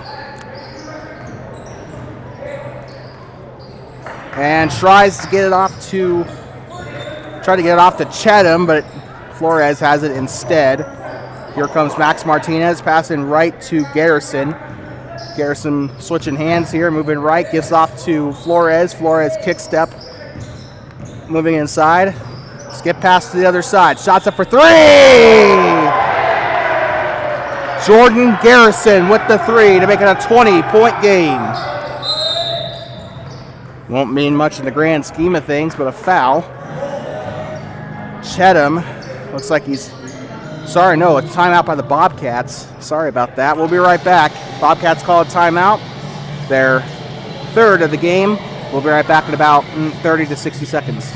And tries to get it off to Chetham, but Flores has it instead. Here comes Max Martinez passing right to Garrison. Garrison switching hands here, moving right, gives off to Flores. Flores kick step, moving inside. Skip pass to the other side. Shots up for three! Jordan Garrison with the three to make it a 20-point game. Won't mean much in the grand scheme of things, but a foul. Cheatham looks like he's... Sorry, no, it's timeout by the Bobcats. Sorry about that. We'll be right back. Bobcats call a timeout. Their third of the game. We'll be right back in about 30 to 60 seconds.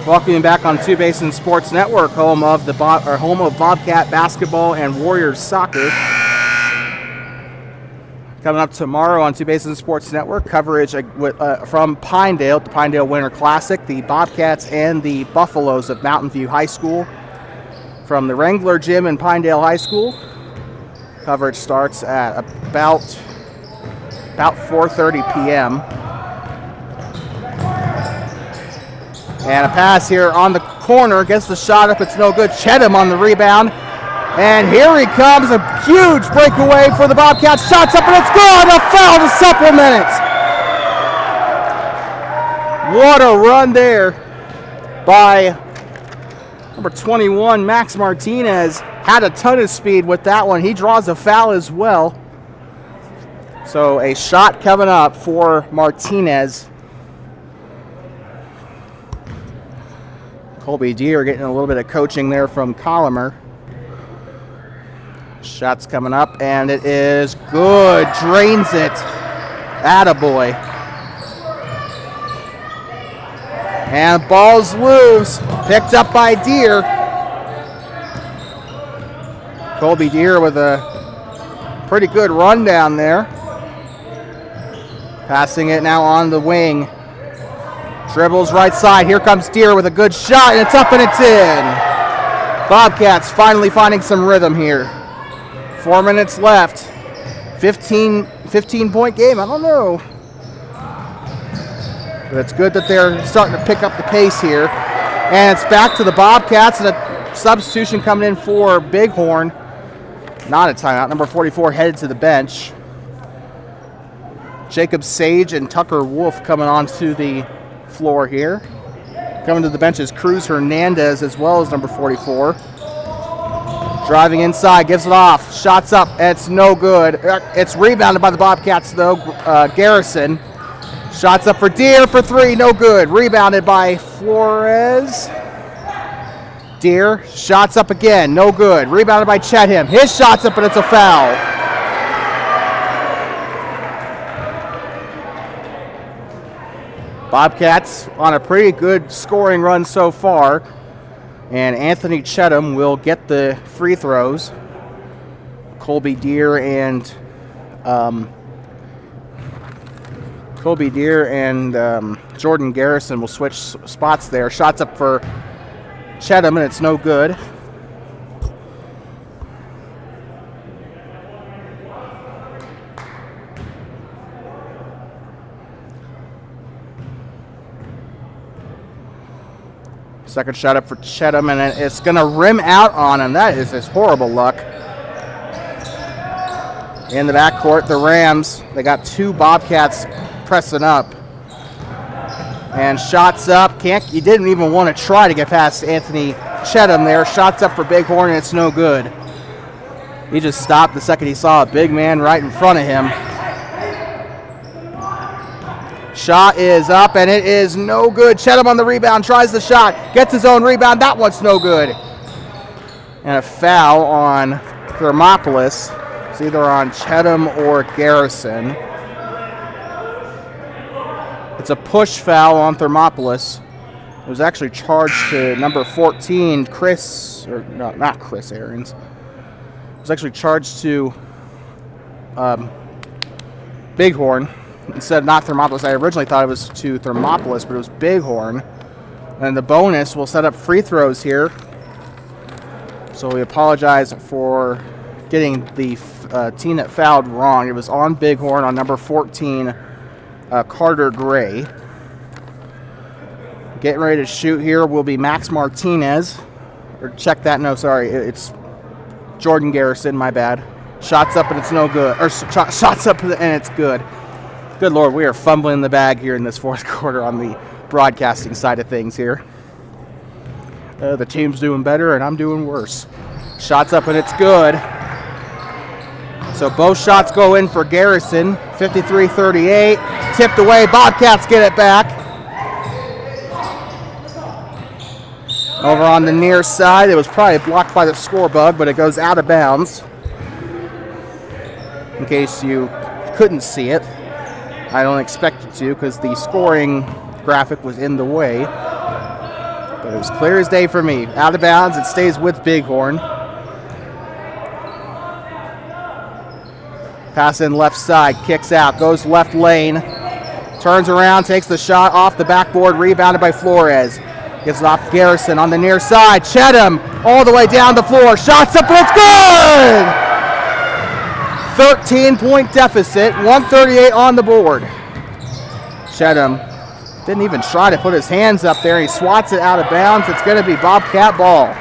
Welcome back on Two Basins Sports Network, home of Bobcat basketball and Warriors soccer. Coming up tomorrow on Two Basins Sports Network, coverage from Pinedale, the Pinedale Winter Classic, the Bobcats and the Buffaloes of Mountain View High School from the Wrangler Gym in Pinedale High School. Coverage starts at about 4:30 p.m. And a pass here on the corner, gets the shot up, it's no good. Cheatham on the rebound. And here he comes, a huge breakaway for the Bobcats. Shots up and it's good, a foul to supplement it. What a run there by number 21, Max Martinez. Had a ton of speed with that one. He draws a foul as well. So a shot coming up for Martinez. Colby Deere getting a little bit of coaching there from Collimer. Shots coming up, and it is good. Drains it. Attaboy. And ball's loose. Picked up by Deere. Colby Deere with a pretty good run down there. Passing it now on the wing. Dribbles right side. Here comes Deere with a good shot, and it's up and it's in. Bobcats finally finding some rhythm here. 4 minutes left. 15-point game. I don't know. But it's good that they're starting to pick up the pace here. And it's back to the Bobcats, and a substitution coming in for Bighorn. Not a timeout. Number 44 headed to the bench. Jacob Sage and Tucker Wolf coming onto the floor here. Coming to the bench is Cruz Hernandez as well as number 44. Driving inside, gives it off, shots up, it's no good. It's rebounded by the Bobcats though. Garrison. Shots up for Deere for three, no good. Rebounded by Flores. Deere, shots up again, no good. Rebounded by Cheatham. His shot's up and it's a foul. Bobcats on a pretty good scoring run so far. And Anthony Cheatham will get the free throws. Colby Deere and Jordan Garrison will switch spots there. Shots up for Cheatham, and it's no good. Second shot up for Cheatham, and it's going to rim out on him. That is just horrible luck. In the backcourt, the Rams, they got two Bobcats pressing up. And shots up. You didn't even want to try to get past Anthony Cheatham there. Shots up for Bighorn, and it's no good. He just stopped the second he saw a big man right in front of him. Shot is up, and it is no good. Cheatham on the rebound, tries the shot, gets his own rebound. That one's no good. And a foul on Thermopolis. It's either on Cheatham or Garrison. It's a push foul on Thermopolis. It was actually charged to number 14, Chris, or no, not Chris Aarons. It was actually charged to Bighorn. Instead, not Thermopolis. I originally thought it was to Thermopolis, but it was Bighorn. And the bonus will set up free throws here. So we apologize for getting the team that fouled wrong. It was on Bighorn on number 14, Carter Gray. Getting ready to shoot here will be Max Martinez. Or check that. No, sorry. It's Jordan Garrison. My bad. Shots up and it's no good. Or shots up and it's good. Good Lord, we are fumbling the bag here in this fourth quarter on the broadcasting side of things here. The team's doing better and I'm doing worse. Shots up and it's good. So both shots go in for Garrison. 53-38. Tipped away. Bobcats get it back. Over on the near side, it was probably blocked by the score bug, but it goes out of bounds. In case you couldn't see it. I don't expect it to because the scoring graphic was in the way. But it was clear as day for me. Out of bounds, it stays with Bighorn. Pass in left side, kicks out, goes left lane. Turns around, takes the shot off the backboard, rebounded by Flores. Gives it off Garrison on the near side. Chedham all the way down the floor. Shots up, and it's good! 13-point deficit, 138 on the board. Chedham didn't even try to put his hands up there. He swats it out of bounds. It's going to be Bobcat ball.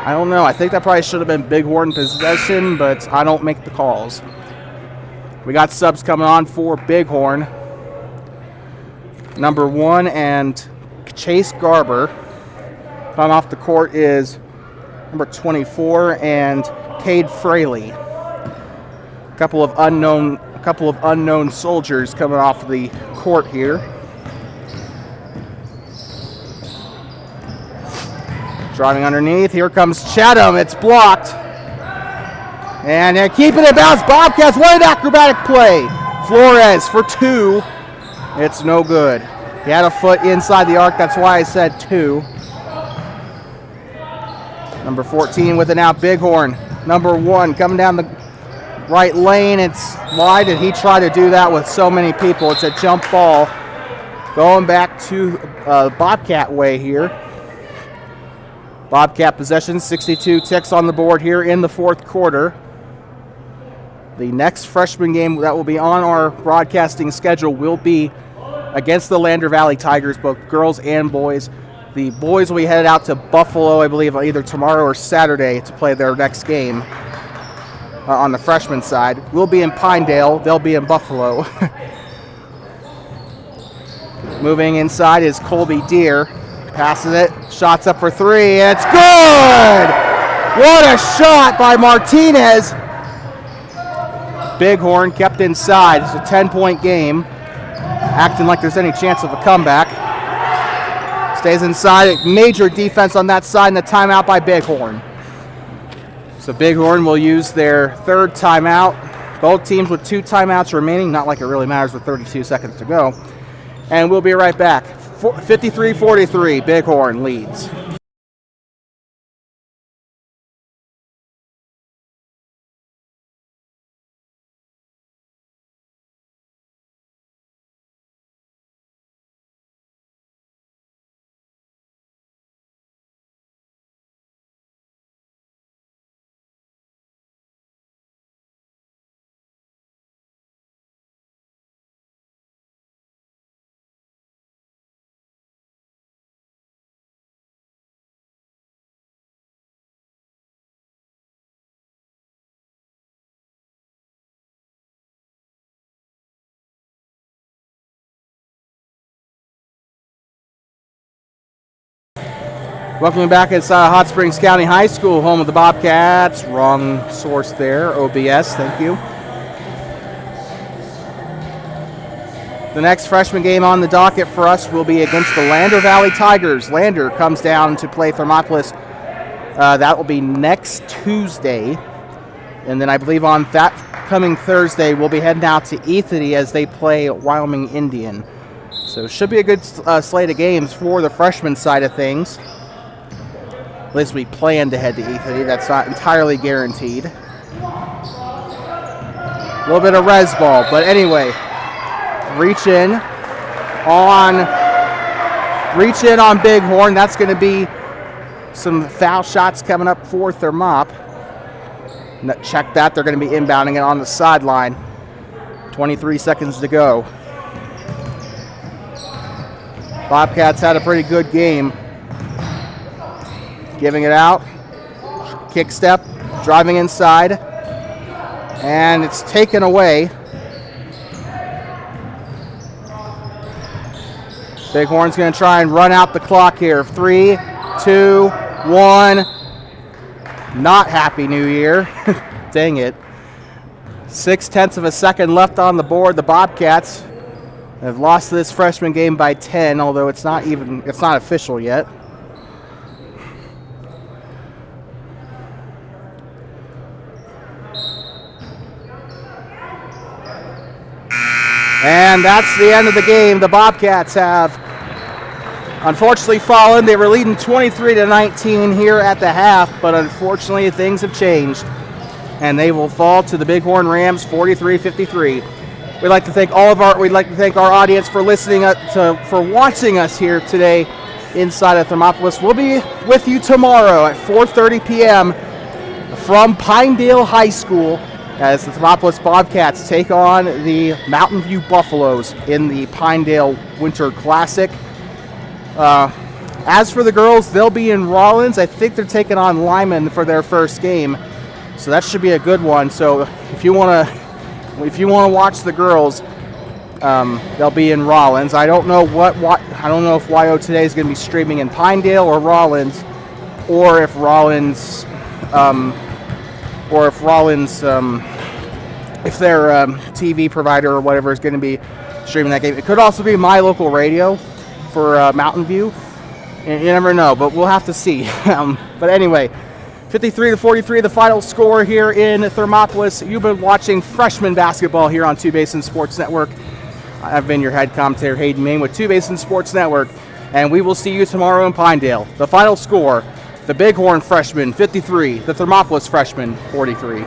I don't know. I think that probably should have been Bighorn possession, but I don't make the calls. We got subs coming on for Bighorn. Number 1 and Chase Garber. Coming off the court is number 24 and Cade Fraley. A couple of unknown soldiers coming off the court here. Driving underneath. Here comes Chedham. It's blocked. And they're keeping it bounced. Bobcats, what an acrobatic play. Flores for 2. It's no good. He had a foot inside the arc. That's why I said 2. Number 14 with it now. Bighorn. Number 1 coming down the right lane. It's wide, and he tried to do that with so many people. It's a jump ball. Going back to Bobcat way here. Bobcat possession, 62 ticks on the board here in the fourth quarter. The next freshman game that will be on our broadcasting schedule will be against the Lander Valley Tigers, both girls and boys. The boys will be headed out to Buffalo, I believe, either tomorrow or Saturday to play their next game on the freshman side. We'll be in Pinedale. They'll be in Buffalo. Moving inside is Colby Deere. Passes it. Shots up for 3. It's good! What a shot by Martinez. Bighorn kept inside. It's a 10-point game. Acting like there's any chance of a comeback. Stays inside. Major defense on that side and the timeout by Bighorn. So Bighorn will use their third timeout. Both teams with 2 timeouts remaining. Not like it really matters with 32 seconds to go. And we'll be right back. 53-43, Bighorn leads. Welcome back inside Hot Springs County High School, home of the Bobcats. Wrong source there, OBS, thank you. The next freshman game on the docket for us will be against the Lander Valley Tigers. Lander comes down to play Thermopolis. That will be next Tuesday. And then I believe on that coming Thursday, we'll be heading out to Ethity as they play Wyoming Indian. So it should be a good slate of games for the freshman side of things. At least we plan to head to Ethity. That's not entirely guaranteed. little bit of res ball. But anyway, reach in on Bighorn. That's going to be some foul shots coming up for Thermop. Check that. They're going to be inbounding it on the sideline. 23 seconds to go. Bobcats had a pretty good game. Giving it out. Kick step. Driving inside. And it's taken away. Bighorn's going to try and run out the clock here. 3, 2, 1. Not Happy New Year. Dang it. 0.6 of a second left on the board. The Bobcats have lost this freshman game by 10, although it's not official yet. And that's the end of the game. The Bobcats have unfortunately fallen. They were leading 23-19 here at the half, but unfortunately things have changed. And they will fall to the Bighorn Rams 43-53. We'd like to thank our audience for listening for watching us here today inside of Thermopolis. We'll be with you tomorrow at 4:30 p.m. from Pinedale High School as the Thermopolis Bobcats take on the Mountain View Buffaloes in the Pinedale Winter Classic. As for the girls, they'll be in Rollins. I think they're taking on Lyman for their first game, so that should be a good one. So if you want to watch the girls, they'll be in Rollins. I don't know if YO Today is going to be streaming in Pinedale or Rollins, or if Rollins, if their TV provider or whatever is going to be streaming that game. It could also be my local radio for Mountain View. You never know, but we'll have to see. But anyway, 53-43, the final score here in Thermopolis. You've been watching freshman basketball here on TwoBasins Sports Network. I've been your head commentator, Hayden Main, with TwoBasins Sports Network, and we will see you tomorrow in Pinedale. The final score, the Bighorn freshmen 53, the Thermopolis freshmen 43.